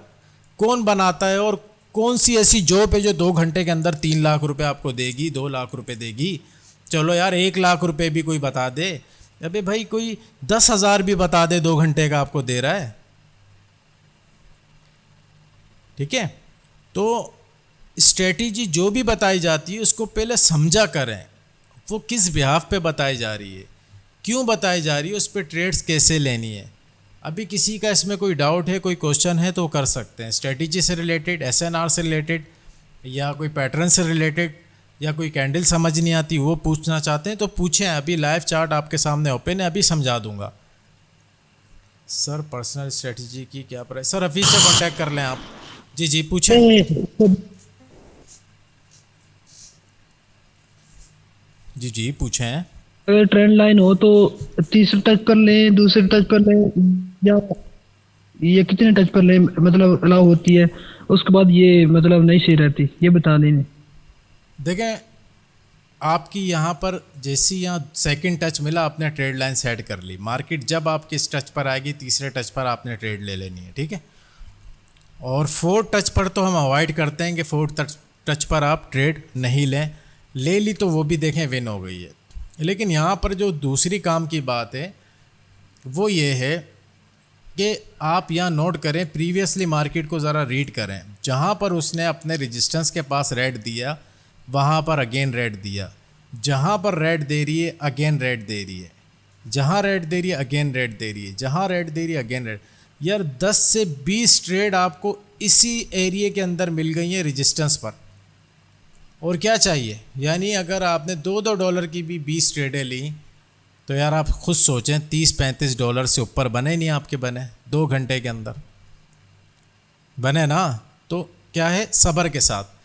Speaker 1: कौन बनाता है? और कौन सी ऐसी जॉब है जो 2 घंटे के अंदर 3 लाख रुपए आपको देगी, 2 लाख रुपए देगी? चलो यार 1 लाख रुपए भी कोई बता दे, अबे भाई कोई 10,000 भी बता दे 2 घंटे का आपको दे रहा है, ठीक है? तो स्ट्रेटजी जो भी बताई जाती है उसको पहले समझा करें, वो किस बिहाफ पे बताई जा रही है, क्यों बताई जा रही है, उस पर ट्रेड्स कैसे लेनी है। अभी किसी का इसमें कोई डाउट है, कोई क्वेश्चन है तो कर सकते हैं, स्ट्रेटजी से रिलेटेड, SNR से रिलेटेड, या कोई पैटर्न से रिलेटेड, या कोई कैंडल समझ नहीं आती वो पूछना चाहते हैं तो पूछें। अभी लाइव चार्ट आपके सामने ओपन है, अभी समझा दूंगा। सर पर्सनल स्ट्रेटजी की क्या प्राइस? सर अभी से कांटेक्ट कर लें आप। जी जी पूछें। जी जी पूछें।
Speaker 6: अगर ट्रेंड लाइन हो तो तीसरे टच कर लें, दूसरे टच कर लें, या ये कितने टच कर लें मतलब अलाउ होती है, उसके बाद ये मतलब नहीं सही रहती, ये बता दें।
Speaker 1: देखें आपकी यहाँ पर जैसी यहाँ सेकंड टच मिला, आपने ट्रेड लाइन सेट कर ली। मार्केट जब आपकी इस टच पर आएगी, तीसरे टच पर आपने ट्रेड ले लेनी है, ठीक है? और फोर्थ टच पर तो हम अवॉइड करते हैं कि फोर्थ टच पर आप ट्रेड नहीं लें, ले ली तो वो भी देखें विन हो गई है। लेकिन यहाँ पर जो दूसरी काम की बात है वो ये है कि आप यहाँ नोट करें, प्रीवियसली मार्केट को ज़रा रीड करें। जहाँ पर उसने अपने रेजिस्टेंस के पास रेड दिया वहाँ पर अगेन रेड दिया, जहाँ पर रेड दे रही है अगेन रेड दे रही है, जहाँ रेड दे रही है अगेन रेड दे रही है, जहाँ रेड दे रही है अगेन रेड। यार 10 से 20 ट्रेड आपको इसी एरिया के अंदर मिल गई हैं रेजिस्टेंस पर, और क्या चाहिए? यानी अगर आपने $2 की भी 20 ट्रेडें ली तो यार आप खुद सोचें, $30-35 से ऊपर बने नहीं आपके, बने 2 घंटे के अंदर बने ना? तो क्या है, सब्र के साथ।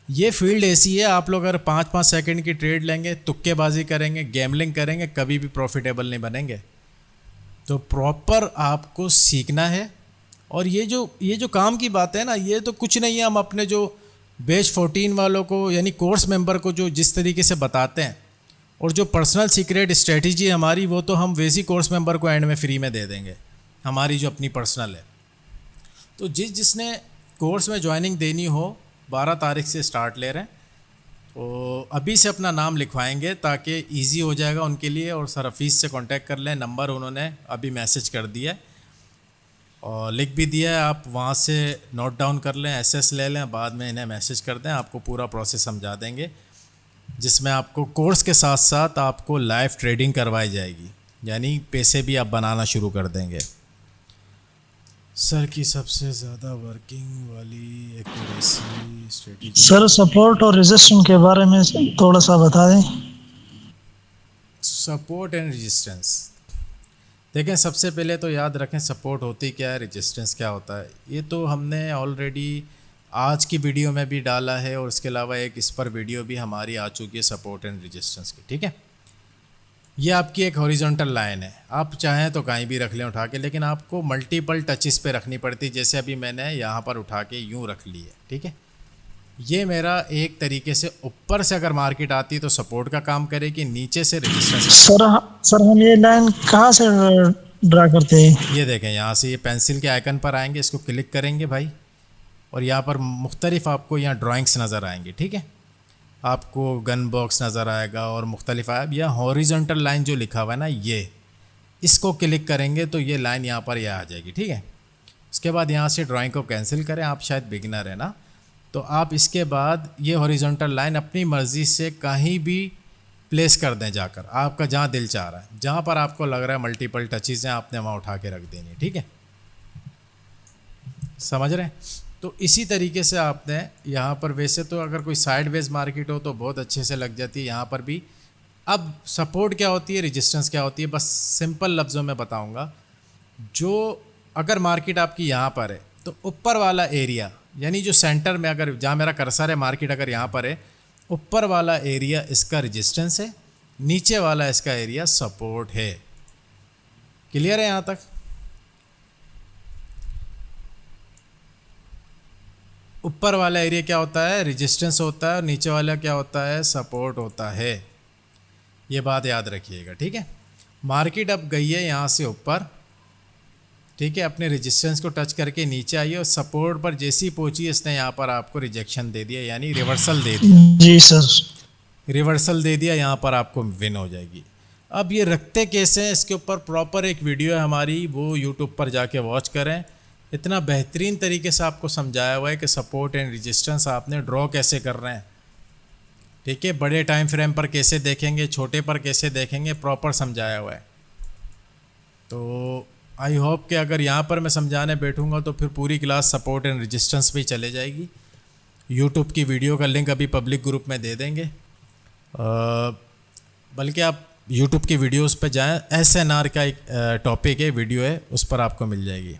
Speaker 1: ये फील्ड ऐसी है, आप लोग अगर 5-5 सेकंड की ट्रेड लेंगे, तुक्केबाजी करेंगे, गैमलिंग करेंगे, कभी भी प्रॉफिटेबल नहीं बनेंगे। तो प्रॉपर आपको सीखना है। और ये जो काम की बात है ना, ये तो कुछ नहीं है, हम अपने जो बैच 14 वालों को यानी कोर्स मेंबर को जो जिस तरीके से बताते हैं, और जो पर्सनल सीक्रेट स्ट्रेटजी है हमारी, वो तो हम वैसी कोर्स मेंबर को एंड में फ्री में दे देंगे, हमारी जो अपनी पर्सनल है। तो जिसने कोर्स में ज्वाइनिंग देनी हो 12 तारीख से स्टार्ट ले रहे हैं, तो अभी से अपना नाम लिखवाएंगे ताकि इजी हो जाएगा उनके लिए। और सर हफीज़ से कांटेक्ट कर लें, नंबर उन्होंने अभी मैसेज कर दिया है और लिख भी दिया है, आप वहाँ से नोट डाउन कर लें, SS ले लें, बाद में इन्हें मैसेज कर दें, आपको पूरा प्रोसेस समझा देंगे, जिसमें आपको कोर्स के साथ साथ आपको लाइव ट्रेडिंग करवाई जाएगी, यानी पैसे भी आप बनाना शुरू कर देंगे। सर की सबसे ज़्यादा वर्किंग वाली एक्यूरेसी स्ट्रेटजी?
Speaker 4: सर सपोर्ट और रेजिस्टेंस के बारे में थोड़ा सा बता दें।
Speaker 1: सपोर्ट एंड रेजिस्टेंस, देखें सबसे पहले तो याद रखें सपोर्ट होती क्या है, रेजिस्टेंस क्या होता है। ये तो हमने ऑलरेडी आज की वीडियो में भी डाला है, और इसके अलावा एक इस पर वीडियो भी हमारी आ चुकी है सपोर्ट एंड रेजिस्टेंस की, ठीक है? ये आपकी एक हॉरिजॉन्टल लाइन है, आप चाहें तो कहीं भी रख लें उठा के, लेकिन आपको मल्टीपल टचेस पे रखनी पड़ती है। जैसे अभी मैंने यहाँ पर उठा के यूँ रख ली है, ठीक है? ये मेरा एक तरीके से ऊपर से अगर मार्केट आती है तो सपोर्ट का काम करेगी, नीचे से रेजिस्टेंस।
Speaker 4: सर हम ये लाइन कहाँ से ड्रा करते हैं?
Speaker 1: ये देखें, यहाँ से ये पेंसिल के आइकन पर आएंगे, इसको क्लिक करेंगे भाई, और यहाँ पर मुख्तलिफ आपको यहाँ ड्राइंग्स नज़र आएंगी, ठीक है? आपको गन बॉक्स नज़र आएगा और मुख्तलिफ आएगा। यह हॉरिजॉन्टल लाइन जो लिखा हुआ है ना, ये इसको क्लिक करेंगे तो ये लाइन यहाँ पर यह आ जाएगी, ठीक है? इसके बाद यहाँ से ड्राइंग को कैंसिल करें, आप शायद बिगिनर है ना, तो आप इसके बाद ये हॉरिजॉन्टल लाइन अपनी मर्ज़ी से कहीं भी प्लेस कर दें जाकर, आपका जहाँ दिल चाह रहा है, जहाँ पर आपको लग रहा है मल्टीपल टचेज़ हैं, आपने वहाँ उठा के रख देनी है, ठीक है? समझ रहे हैं? तो इसी तरीके से आपने यहाँ पर, वैसे तो अगर कोई साइडवेज मार्केट हो तो बहुत अच्छे से लग जाती है यहाँ पर भी। अब सपोर्ट क्या होती है, रेजिस्टेंस क्या होती है, बस सिंपल लफ्ज़ों में बताऊँगा। जो अगर मार्केट आपकी यहाँ पर है तो ऊपर वाला एरिया, यानी जो सेंटर में, अगर जहाँ मेरा कर्सर है मार्केट अगर यहाँ पर है, ऊपर वाला एरिया इसका रेजिस्टेंस है, नीचे वाला इसका एरिया सपोर्ट है। क्लियर है यहाँ तक? ऊपर वाला एरिया क्या होता है, रेजिस्टेंस होता है, और नीचे वाला क्या होता है, सपोर्ट होता है। ये बात याद रखिएगा, ठीक है। मार्केट अब गई है यहाँ से ऊपर, ठीक है, अपने रेजिस्टेंस को टच करके नीचे आई है, और सपोर्ट पर जैसी पहुंची इसने यहाँ पर आपको रिजेक्शन दे दिया, यानी रिवर्सल दे दिया।
Speaker 4: जी सर।
Speaker 1: रिवर्सल दे दिया, यहाँ पर आपको विन हो जाएगी। अब ये रखते कैसे हैं, इसके ऊपर प्रॉपर एक वीडियो है हमारी, वो यूट्यूब पर जाके वॉच करें। इतना बेहतरीन तरीके से आपको समझाया हुआ है कि सपोर्ट एंड रेजिस्टेंस आपने ड्रॉ कैसे कर रहे हैं, ठीक है, बड़े टाइम फ्रेम पर कैसे देखेंगे, छोटे पर कैसे देखेंगे, प्रॉपर समझाया हुआ है। तो आई होप कि अगर यहाँ पर मैं समझाने बैठूँगा तो फिर पूरी क्लास सपोर्ट एंड रेजिस्टेंस पे ही चले जाएगी। यूट्यूब की वीडियो का लिंक अभी पब्लिक ग्रुप में दे देंगे, बल्कि आप यूट्यूब की वीडियोस पे जाएं, SNR का एक टॉपिक है, वीडियो है, उस पर आपको मिल जाएगी।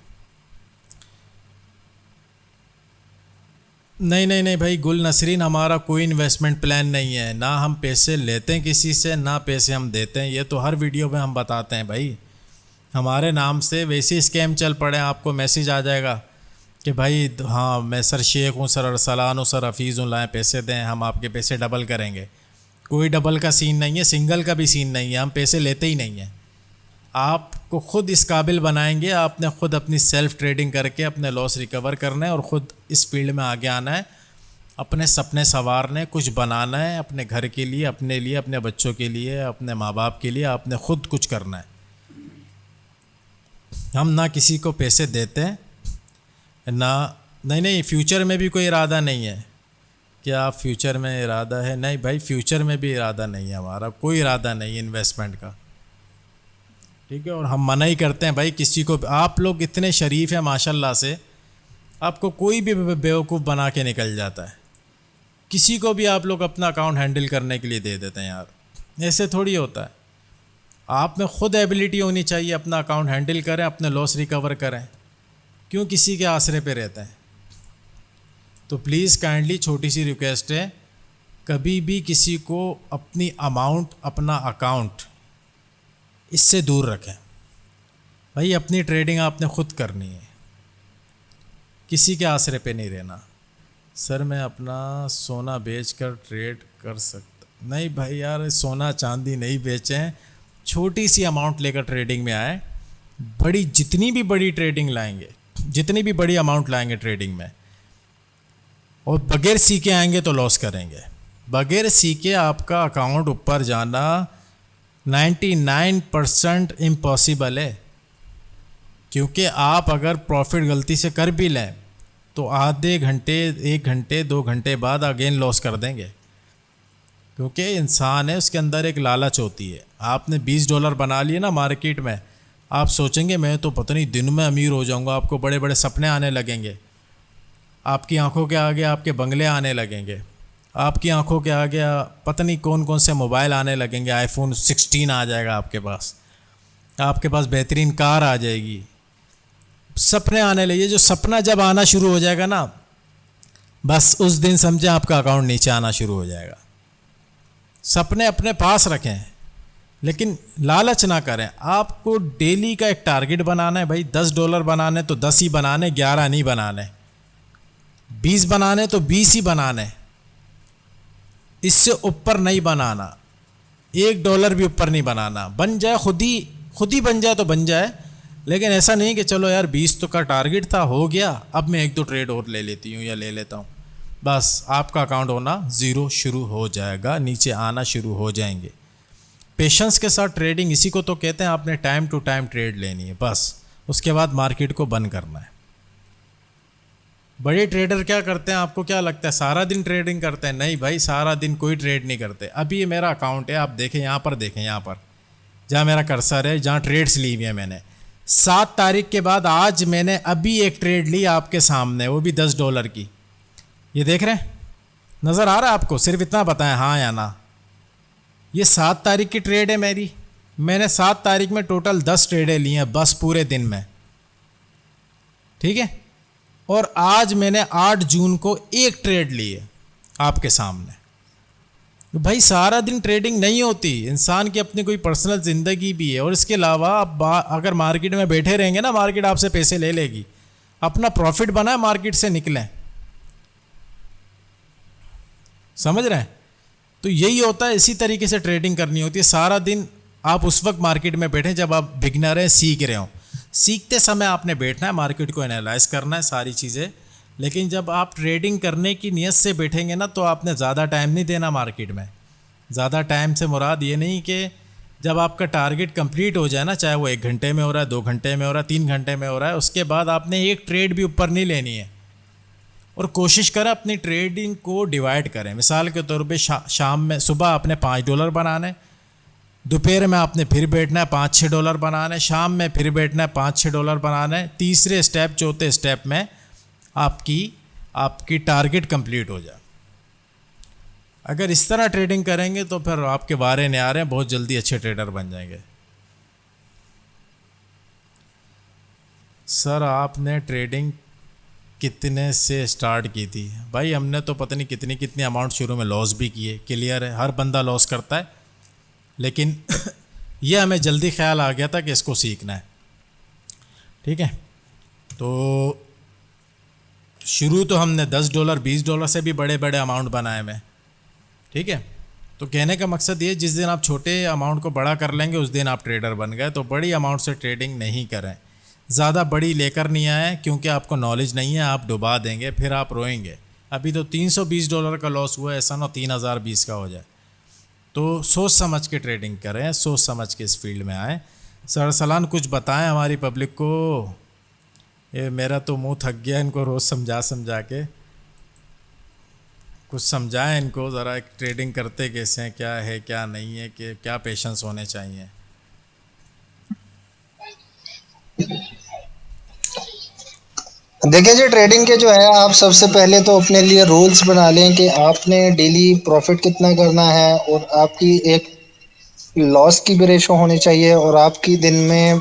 Speaker 1: नहीं भाई गुल नसरीन, हमारा कोई इन्वेस्टमेंट प्लान नहीं है, ना हम पैसे लेते हैं किसी से, ना पैसे हम देते हैं। ये तो हर वीडियो में हम बताते हैं भाई, हमारे नाम से वैसे स्कैम चल पड़े, आपको मैसेज आ जाएगा कि भाई हाँ मैं सर शेख हूँ, सर अरसलान हूँ, सर हफीज़ हूँ, लाएँ पैसे दें, हम आपके पैसे डबल करेंगे। कोई डबल का सीन नहीं है, सिंगल का भी सीन नहीं है, हम पैसे लेते ही नहीं हैं। आपको खुद इस काबिल बनाएंगे, आपने खुद अपनी सेल्फ ट्रेडिंग करके अपने लॉस रिकवर करना है और ख़ुद इस फील्ड में आगे आना है, अपने सपने संवारने, कुछ बनाना है अपने घर के लिए, अपने बच्चों के लिए, अपने माँ बाप के लिए, आपने खुद कुछ करना है। हम ना किसी को पैसे देते हैं, ना नहीं फ्यूचर में भी कोई इरादा नहीं है। क्या फ्यूचर में इरादा है? नहीं भाई, फ्यूचर में भी इरादा नहीं है, हमारा कोई इरादा नहीं है इन्वेस्टमेंट का, ठीक है। और हम मना ही करते हैं भाई किसी को। आप लोग इतने शरीफ हैं माशाल्लाह से, आपको कोई भी बेवकूफ़ बना के निकल जाता है, किसी को भी आप लोग अपना अकाउंट हैंडल करने के लिए दे देते हैं। यार ऐसे थोड़ी होता है, आप में खुद एबिलिटी होनी चाहिए, अपना अकाउंट हैंडल करें, अपने लॉस रिकवर करें, क्यों किसी के आसरे पे रहते हैं। तो प्लीज़ काइंडली छोटी सी रिक्वेस्ट है, कभी भी किसी को अपनी अमाउंट, अपना अकाउंट इससे दूर रखें भाई। अपनी ट्रेडिंग आपने ख़ुद करनी है, किसी के आसरे पे नहीं रहना। सर मैं अपना सोना बेचकर ट्रेड कर सकता? नहीं भाई यार, सोना चांदी नहीं बेचें, छोटी सी अमाउंट लेकर ट्रेडिंग में आए। बड़ी जितनी भी बड़ी ट्रेडिंग लाएंगे, जितनी भी बड़ी अमाउंट लाएंगे ट्रेडिंग में, और बगैर सीखे आएंगे तो लॉस करेंगे। बगैर सीखे आपका अकाउंट ऊपर जाना 99% इम्पॉसिबल है, क्योंकि आप अगर प्रॉफिट गलती से कर भी लें तो आधे घंटे, 1 घंटे, 2 घंटे बाद अगेन लॉस कर देंगे, क्योंकि इंसान है, उसके अंदर एक लालच होती है। आपने $20 बना लिए ना मार्केट में, आप सोचेंगे मैं तो पता नहीं दिन में अमीर हो जाऊंगा, आपको बड़े बड़े सपने आने लगेंगे, आपकी आंखों के आगे आपके बंगले आने लगेंगे, आपकी आंखों के आगे पता नहीं कौन कौन से मोबाइल आने लगेंगे, iPhone 16 आ जाएगा आपके पास बेहतरीन कार आ जाएगी, सपने आने लगे। जो सपना जब आना शुरू हो जाएगा ना, बस उस दिन समझें आपका अकाउंट नीचे आना शुरू हो जाएगा। सपने अपने पास रखें, लेकिन लालच ना करें। आपको डेली का एक टारगेट बनाना है भाई, $10 बनाने तो 10 ही बनाने, 11 नहीं बनाने, 20 बनाने तो 20 ही बनाने, इससे ऊपर नहीं बनाना, $1 भी ऊपर नहीं बनाना। बन जाए खुद ही बन जाए तो बन जाए, लेकिन ऐसा नहीं कि चलो यार 20 तो का टारगेट था, हो गया, अब मैं 1-2 ट्रेड और ले लेती हूँ या ले लेता हूँ, बस आपका अकाउंट होना ज़ीरो शुरू हो जाएगा, नीचे आना शुरू हो जाएंगे। पेशेंस के साथ ट्रेडिंग, इसी को तो कहते हैं आपने टाइम टू टाइम ट्रेड लेनी है, बस उसके बाद मार्केट को बंद करना है। बड़े ट्रेडर क्या करते हैं, आपको क्या लगता है सारा दिन ट्रेडिंग करते हैं? नहीं भाई, सारा दिन कोई ट्रेड नहीं करते। अभी ये मेरा अकाउंट है, आप देखें यहाँ पर, देखें यहाँ पर जहाँ मेरा कर्सर है, जहाँ ट्रेड्स ली हुई है मैंने, 7 तारीख के बाद आज मैंने अभी एक ट्रेड ली आपके सामने, वो भी $10 की। ये देख रहे हैं, नज़र आ रहा है आपको? सिर्फ इतना बताएं हाँ या ना। ये 7 तारीख की ट्रेड है मेरी, मैंने 7 तारीख में टोटल 10 ट्रेडें ली हैं बस पूरे दिन में, ठीक है। और आज मैंने 8 जून को एक ट्रेड ली है आपके सामने। भाई सारा दिन ट्रेडिंग नहीं होती, इंसान की अपनी कोई पर्सनल ज़िंदगी भी है, और इसके अलावा आप अगर मार्केट में बैठे रहेंगे ना, मार्केट आपसे पैसे ले लेगी। अपना प्रॉफिट बनाए, मार्केट से निकलें, समझ रहे हैं? तो यही होता है, इसी तरीके से ट्रेडिंग करनी होती है। सारा दिन आप उस वक्त मार्केट में बैठें जब आप बिगनर हैं, सीख रहे हो। सीखते समय आपने बैठना है, मार्केट को एनालाइज करना है, सारी चीज़ें। लेकिन जब आप ट्रेडिंग करने की नीयत से बैठेंगे ना, तो आपने ज़्यादा टाइम नहीं देना मार्केट में। ज़्यादा टाइम से मुराद ये नहीं कि जब आपका टारगेट कंप्लीट हो जाए ना, चाहे वो 1 घंटे में हो रहा है, 2 घंटे में हो रहा है, 3 घंटे में हो रहा है, उसके बाद आपने एक ट्रेड भी ऊपर नहीं लेनी है। और कोशिश करें अपनी ट्रेडिंग को डिवाइड करें। मिसाल के तौर पे शाम में, सुबह आपने $5 बनाने, दोपहर में आपने फिर बैठना है $5-6 बनाने, शाम में फिर बैठना है $5-6 बनाने, तीसरे स्टेप चौथे स्टेप में आपकी टारगेट कंप्लीट हो जाए। अगर इस तरह ट्रेडिंग करेंगे तो फिर आपके वारे न्यारे बहुत जल्दी अच्छे ट्रेडर बन जाएंगे। सर आपने ट्रेडिंग कितने से स्टार्ट की थी? भाई हमने तो पता नहीं कितनी अमाउंट शुरू में लॉस भी किए। क्लियर है, हर बंदा लॉस करता है, लेकिन ये हमें जल्दी ख्याल आ गया था कि इसको सीखना है। ठीक है, तो शुरू तो हमने $10 $20 से भी बड़े बड़े अमाउंट बनाए हुए। ठीक है, तो कहने का मकसद ये, जिस दिन आप छोटे अमाउंट को बड़ा कर लेंगे उस दिन आप ट्रेडर बन गए। तो बड़ी अमाउंट से ट्रेडिंग नहीं करें, ज़्यादा बड़ी लेकर नहीं आए, क्योंकि आपको नॉलेज नहीं है, आप डुबा देंगे, फिर आप रोएंगे। अभी तो $320 का लॉस हुआ है, ऐसा ना 3020 का हो जाए। तो सोच समझ के ट्रेडिंग करें, सोच समझ के इस फील्ड में आएँ। सर अरसलान कुछ बताएं हमारी पब्लिक को। ये मेरा तो मुंह थक गया इनको रोज़ समझा के। कुछ समझाएं इनको ज़रा, ट्रेडिंग करते कैसे हैं, क्या है क्या नहीं है, कि क्या पेशेंस होने चाहिए।
Speaker 2: देखिए जी, ट्रेडिंग के जो है, आप सबसे पहले तो अपने लिए रूल्स बना लें कि आपने डेली प्रॉफिट कितना करना है, और आपकी एक लॉस की भी रेशो होनी चाहिए, और आपकी दिन में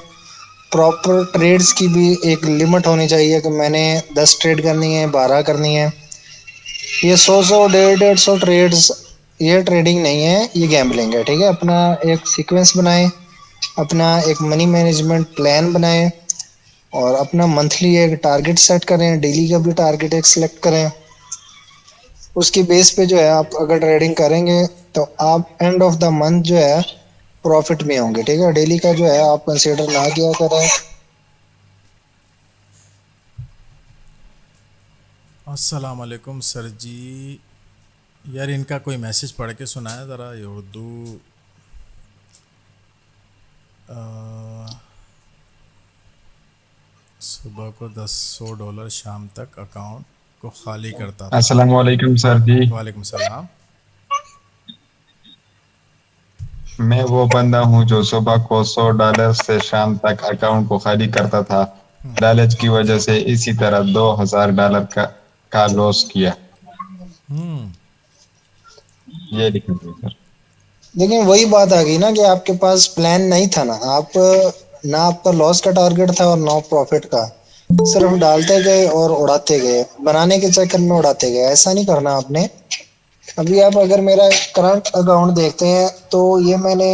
Speaker 2: प्रॉपर ट्रेड्स की भी एक लिमिट होनी चाहिए कि मैंने 10 ट्रेड करनी है, 12 करनी है। ये 100 150 ट्रेड्स, ये ट्रेडिंग नहीं है, ये गैम्बलिंग है। ठीक है, अपना एक सीक्वेंस बनाएं, अपना एक मनी मैनेजमेंट प्लान बनाएं, और अपना मंथली एक टारगेट सेट करें, डेली का भी टारगेट एक सिलेक्ट करें। उसकी बेस पे जो है, आप अगर ट्रेडिंग करेंगे तो आप एंड ऑफ द मंथ जो है प्रॉफिट में होंगे। ठीक है, डेली का जो है आप कंसीडर ना किया करें।
Speaker 1: अस्सलाम वालेकुम सर जी। यार इनका कोई मैसेज पढ़ के सुनाया ज़रा, ये उर्दू। सुबह को $100 शाम तक अकाउंट को खाली करता था।
Speaker 5: अस्सलाम वालेकुम सर जी।
Speaker 1: वालेकुम सलाम।
Speaker 5: मैं वो बंदा हूँ जो सुबह को $100 से शाम तक अकाउंट को खाली करता था। लालच की वजह से इसी तरह $2000 का लॉस किया। ये लिखें सर।
Speaker 2: लेकिन वही बात आ गई ना कि आपके पास प्लान नहीं था ना, ना आपका लॉस का टारगेट था और ना प्रॉफिट का। सिर्फ डालते गए और उड़ाते गए, बनाने के चक्कर में उड़ाते गए। ऐसा नहीं करना आपने। अभी आप अगर मेरा करंट अकाउंट देखते हैं तो ये मैंने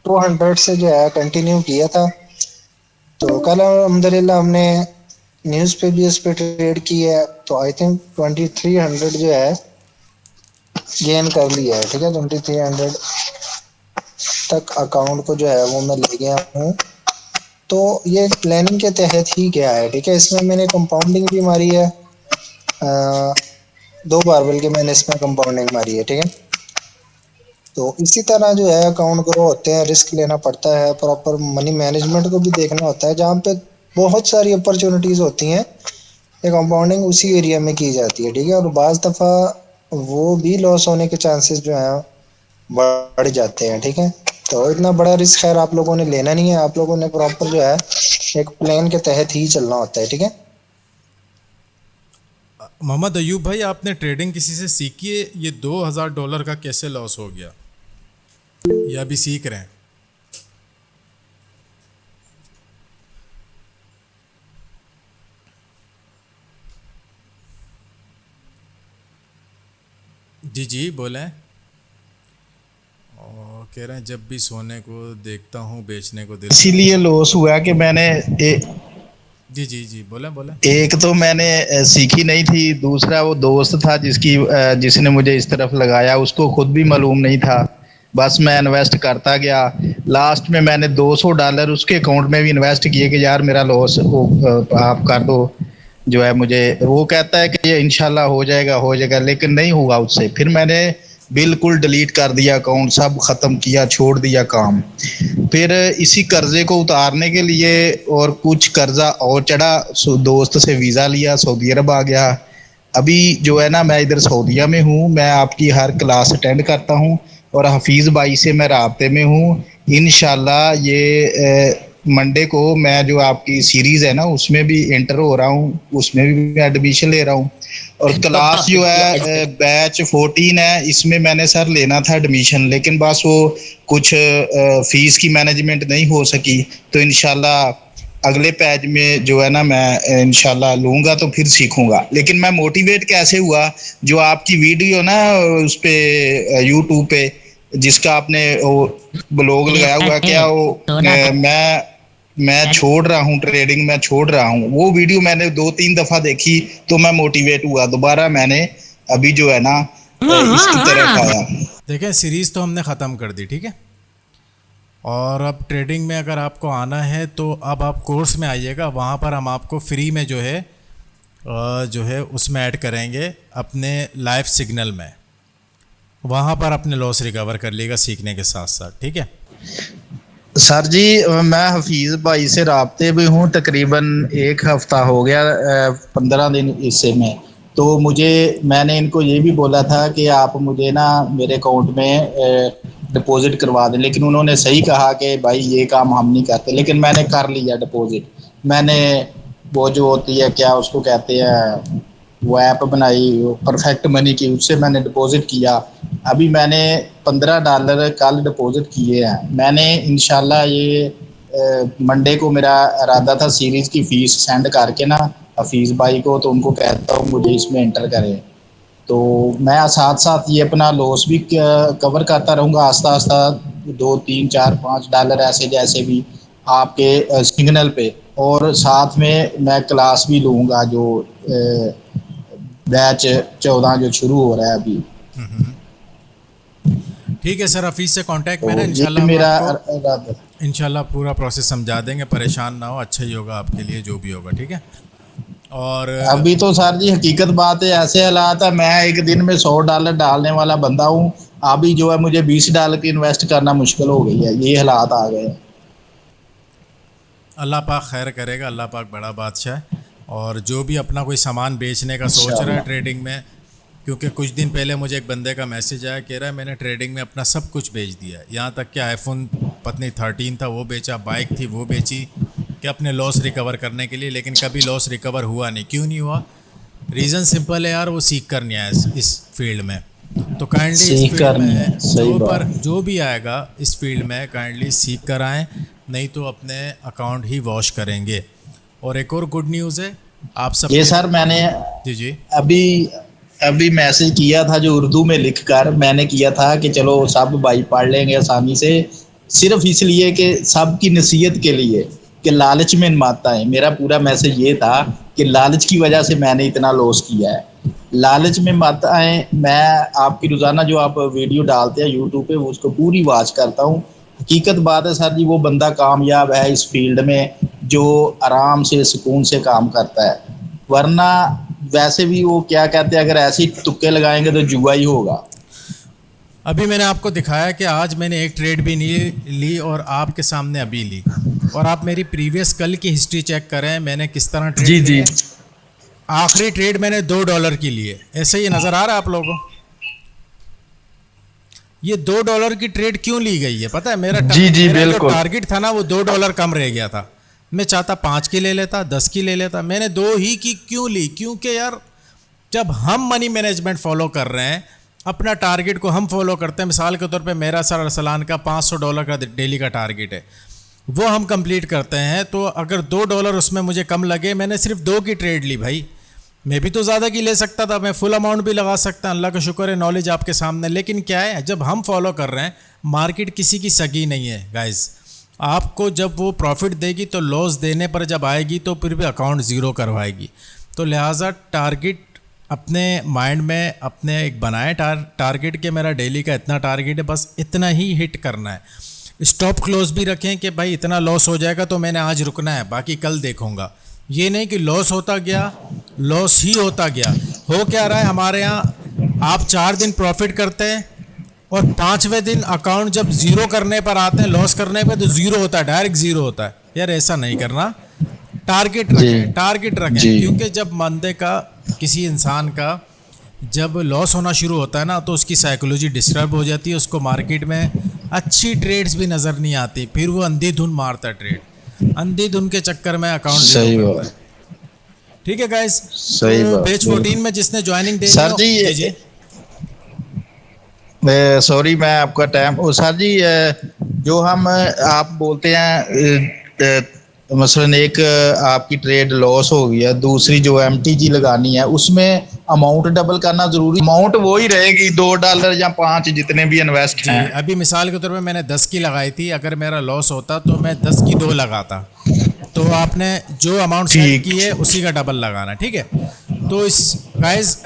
Speaker 2: 200 से जो है कंटिन्यू किया था। तो कल अल्हम्दुलिल्लाह हमने न्यूज़ पे भी इस पे ट्रेड की है, तो आई थिंक 2300 जो है गेन कर लिया है। ठीक है, 2300 तक अकाउंट को जो है वो मैं ले गया हूँ। तो ये प्लानिंग के तहत ही गया है। ठीक है, इसमें मैंने कंपाउंडिंग भी मारी है, 2 बार बल्कि मैंने इसमें कंपाउंडिंग मारी है। ठीक है, तो इसी तरह जो है अकाउंट ग्रो होते हैं, रिस्क लेना पड़ता है, प्रॉपर मनी मैनेजमेंट को भी देखना होता है। जहाँ पे बहुत सारी अपॉर्चुनिटीज़ होती हैं, ये कंपाउंडिंग उसी एरिया में की जाती है। ठीक है, और बाज़ दफ़ा वो भी लॉस होने के चांसेस जो हैं बढ़ जाते हैं। ठीक है, तो इतना बड़ा रिस्क खैर आप लोगों ने लेना नहीं है। आप लोगों ने प्रॉपर जो है एक प्लान के तहत ही चलना होता है। ठीक है,
Speaker 1: मोहम्मद अयूब भाई, आपने ट्रेडिंग किसी से सीखी है? ये $2000 का कैसे लॉस हो गया, या अभी सीख रहे हैं? जी जी बोलें। और कह रहे हैं जब भी सोने को देखता हूँ बेचने को दिल।
Speaker 7: इसीलिए लॉस हुआ कि मैंने
Speaker 1: जी जी जी, बोले बोले।
Speaker 7: एक तो मैंने सीखी नहीं थी, दूसरा वो दोस्त था जिसने मुझे इस तरफ लगाया, उसको खुद भी मालूम नहीं था। बस मैं इन्वेस्ट करता गया। लास्ट में मैंने $200 उसके अकाउंट में भी इन्वेस्ट किए कि यार मेरा लॉस वो आप कर दो, जो है मुझे वो कहता है कि ये इंशाल्लाह हो जाएगा, लेकिन नहीं हुआ उससे। फिर मैंने बिल्कुल डिलीट कर दिया अकाउंट, सब ख़त्म किया, छोड़ दिया काम। फिर इसी कर्जे को उतारने के लिए और कुछ कर्जा और चढ़ा, दोस्त से वीज़ा लिया, सऊदी अरब आ गया। अभी जो है ना, मैं इधर सऊदीया में हूँ, मैं आपकी हर क्लास अटेंड करता हूँ और हफीज़ भाई से मैं राब्ते में हूँ। इंशाल्लाह ये मंडे को मैं जो आपकी सीरीज़ है ना उसमें भी एंटर हो रहा हूँ, उसमें भी मैं एडमिशन ले रहा हूँ। और क्लास जो है बैच 14 है, इसमें मैंने सर लेना था एडमिशन, लेकिन बस वो कुछ फीस की मैनेजमेंट नहीं हो सकी। तो इंशाल्लाह अगले पैज में जो है ना मैं इंशाल्लाह लूँगा तो फिर सीखूँगा। लेकिन मैं मोटिवेट कैसे हुआ, जो आपकी वीडियो ना उस पे यूट्यूब पे जिसका आपने वो ब्लॉग लगाया हुआ, क्या वो मैं छोड़ रहा हूँ ट्रेडिंग, मैं छोड़ रहा हूँ, वो वीडियो मैंने 2-3 दफ़ा देखी तो मैं मोटिवेट हुआ, दोबारा मैंने अभी जो है ना इसकी तरफ आया।
Speaker 1: देखें, सीरीज़ तो हमने ख़त्म कर दी, ठीक है। और अब ट्रेडिंग में अगर आपको आना है तो अब आप कोर्स में आइएगा, वहाँ पर हम आपको फ्री में जो है उसमें ऐड करेंगे अपने लाइफ सिग्नल में। वहाँ पर अपने लॉस रिकवर कर लीजिएगा सीखने के साथ साथ, ठीक है।
Speaker 7: सर जी मैं हफीज़ भाई से राब्ते में हूँ, तकरीबन 1 हफ़्ता हो गया, 15 दिन इससे में। तो मैंने इनको ये भी बोला था कि आप मुझे ना मेरे अकाउंट में डिपॉजिट करवा दें, लेकिन उन्होंने सही कहा कि भाई ये काम हम नहीं करते। लेकिन मैंने कर लिया डिपॉजिट। मैंने वो जो होती है, क्या उसको कहते हैं, वो ऐप बनाई परफेक्ट मनी की, उससे मैंने डिपॉजिट किया। अभी मैंने $15 कल डिपॉजिट किए हैं। मैंने इंशाल्लाह ये मंडे को मेरा इरादा था सीरीज़ की फ़ीस सेंड करके ना हफीज़ भाई को, तो उनको कहता हूँ मुझे इसमें एंटर करें। तो मैं साथ साथ ये अपना लॉस भी कवर करता रहूँगा आस्ता आस्ता, 2, 3, 4, $5 ऐसे जैसे भी आपके सिग्नल पे। और साथ में मैं क्लास भी लूँगा, जो बैच 14 जो शुरू हो रहा है अभी।
Speaker 1: ठीक है सर, हफीज़ से कांटेक्ट में
Speaker 7: तो
Speaker 1: ना,
Speaker 7: ये
Speaker 1: इंशाल्लाह
Speaker 7: मेरा
Speaker 1: आपको इंशाल्लाह पूरा प्रोसेस समझा देंगे, परेशान ना हो, अच्छा ही होगा आपके लिए जो भी होगा, ठीक है। और
Speaker 7: अभी तो सर जी हकीकत बात है, ऐसे हालात है, मैं एक दिन में $100 डालने वाला बंदा हूँ। अभी जो है मुझे $20 की इन्वेस्ट करना मुश्किल हो गई है, ये हालात आ गए हैं।
Speaker 1: अल्लाह पाक खैर करेगा, अल्लाह पाक बड़ा बादशाह है। और जो भी अपना कोई सामान बेचने का सोच रहा है ट्रेडिंग में, क्योंकि कुछ दिन पहले मुझे एक बंदे का मैसेज आया, कह रहा है मैंने ट्रेडिंग में अपना सब कुछ बेच दिया, यहाँ तक कि आईफोन पत्नी 13 था वो बेचा, बाइक थी वो बेची, कि अपने लॉस रिकवर करने के लिए, लेकिन कभी लॉस रिकवर हुआ नहीं। क्यों नहीं हुआ? रीज़न सिंपल है यार, वो सीख कर नहीं आया इस फील्ड में। तो काइंडली इस फील्ड में जो भी आएगा इस फील्ड में काइंडली सीख कर आएँ, नहीं तो अपने अकाउंट ही वॉश करेंगे। और एक और गुड न्यूज़ है आप सब
Speaker 7: ये सर, मैंने
Speaker 1: जी
Speaker 7: अभी मैसेज किया था जो उर्दू में लिखकर मैंने किया था कि चलो सब भाई पढ़ लेंगे आसानी से, सिर्फ इसलिए कि सबकी नसीहत के लिए कि लालच में मत आए। मेरा पूरा मैसेज ये था कि लालच की वजह से मैंने इतना लॉस किया है, लालच में मत आए। मैं आपकी रोज़ाना जो आप वीडियो डालते हैं यूट्यूब पे, वो उसको पूरी वॉच करता हूँ। हकीकत बात है सर जी, वो बंदा कामयाब है इस फील्ड में जो आराम से सुकून से काम करता है, वरना वैसे भी वो क्या कहते हैं, अगर ऐसे ही तुक्के लगाएंगे तो जुआ ही होगा।
Speaker 1: अभी मैंने आपको दिखाया कि आज मैंने एक ट्रेड भी नहीं ली और आपके सामने अभी ली, और आप मेरी प्रीवियस कल की हिस्ट्री चेक करें मैंने किस तरह ट्रेड ली है। आखिरी ट्रेड मैंने $2 की ली है, ऐसे ही नज़र आ रहा है आप लोगों को? ये $2 की ट्रेड क्यों ली गई है पता है? मेरा जो टारगेट था ना वो $2 कम रह गया था। मैं चाहता 5 की ले लेता, 10 की ले लेता, मैंने 2 ही की क्यों ली? क्योंकि यार जब हम मनी मैनेजमेंट फॉलो कर रहे हैं, अपना टारगेट को हम फॉलो करते हैं, मिसाल के तौर पे मेरा सालान का $500 का डेली का टारगेट है, वो हम कंप्लीट करते हैं, तो अगर $2 उसमें मुझे कम लगे, मैंने सिर्फ 2 की ट्रेड ली भाई। मैं भी तो ज़्यादा की ले सकता था, मैं फुल अमाउंट भी लगा सकता, अल्लाह का शुक्र है नॉलेज आपके सामने। लेकिन क्या है, जब हम फॉलो कर रहे हैं, मार्केट किसी की सगी नहीं है गाइज़। आपको जब वो प्रॉफिट देगी तो लॉस देने पर जब आएगी तो फिर भी अकाउंट ज़ीरो करवाएगी। तो लिहाजा टारगेट अपने माइंड में अपने एक बनाए टारगेट के मेरा डेली का इतना टारगेट है, बस इतना ही हिट करना है। स्टॉप क्लोज भी रखें कि भाई इतना लॉस हो जाएगा तो मैंने आज रुकना है, बाकी कल देखूंगा। ये नहीं कि लॉस होता गया, लॉस ही होता गया। हो क्या रहा है हमारे यहाँ, आप 4 दिन प्रॉफिट करते हैं और 5वें दिन अकाउंट जब ज़ीरो करने पर आते हैं, लॉस करने पर तो ज़ीरो होता है, डायरेक्ट ज़ीरो होता है। यार ऐसा नहीं करना, टारगेट रखें, टारगेट रखें। क्योंकि जब बंदे का, किसी इंसान का जब लॉस होना शुरू होता है ना, तो उसकी साइकोलॉजी डिस्टर्ब हो जाती है, उसको मार्केट में अच्छी ट्रेड्स भी नज़र नहीं आती, फिर वो अंधी-धुन मारता है ट्रेड, अंधी-धुन के चक्कर में अकाउंट ज़ीरो करता है। ठीक है गाइस,
Speaker 7: सही
Speaker 1: तो
Speaker 7: बात।
Speaker 1: बैच 14 में जिसने ज्वाइनिंग दे
Speaker 7: सर जी, सॉरी मैं आपका टाइम, सर जी जो हम आप बोलते हैं मसलन एक आपकी ट्रेड लॉस हो गया, दूसरी जो MTG लगानी है उसमें अमाउंट डबल करना जरूरी, अमाउंट वो ही रहेगी $2 या 5 जितने भी इन्वेस्ट हैं।
Speaker 1: अभी मिसाल के तौर पे मैंने 10 की लगाई थी, अगर मेरा लॉस होता तो मैं 10 की 2 लगाता, तो आपने जो अमाउंट सेट की है उसी का डबल लगाना। ठीक है, तो इस गाइस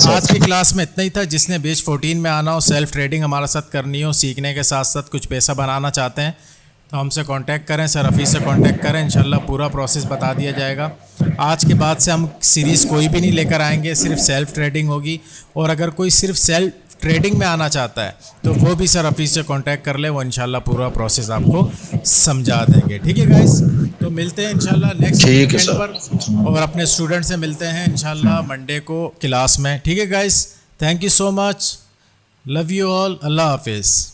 Speaker 1: आज की क्लास में इतना ही था। जिसने बैच 14 में आना हो, सेल्फ ट्रेडिंग हमारे साथ करनी हो, सीखने के साथ साथ कुछ पैसा बनाना चाहते हैं, तो हमसे कांटेक्ट करें, सर रफ़ी से कांटेक्ट करें, इंशाल्लाह पूरा प्रोसेस बता दिया जाएगा। आज के बाद से हम सीरीज़ कोई भी नहीं लेकर आएंगे, सिर्फ सेल्फ ट्रेडिंग होगी। और अगर कोई सिर्फ सेल्फ ट्रेडिंग में आना चाहता है तो वो भी सर रफ़ी से कांटेक्ट कर ले, वो इंशाल्लाह पूरा प्रोसेस आपको समझा देंगे। ठीक है गाइस, तो मिलते हैं इंशाल्लाह नेक्स्ट वीकेंड पर, और अपने स्टूडेंट से मिलते हैं इंशाल्लाह मंडे को क्लास में। ठीक है guys, thank you so much, love you all, अल्लाह हाफिज़।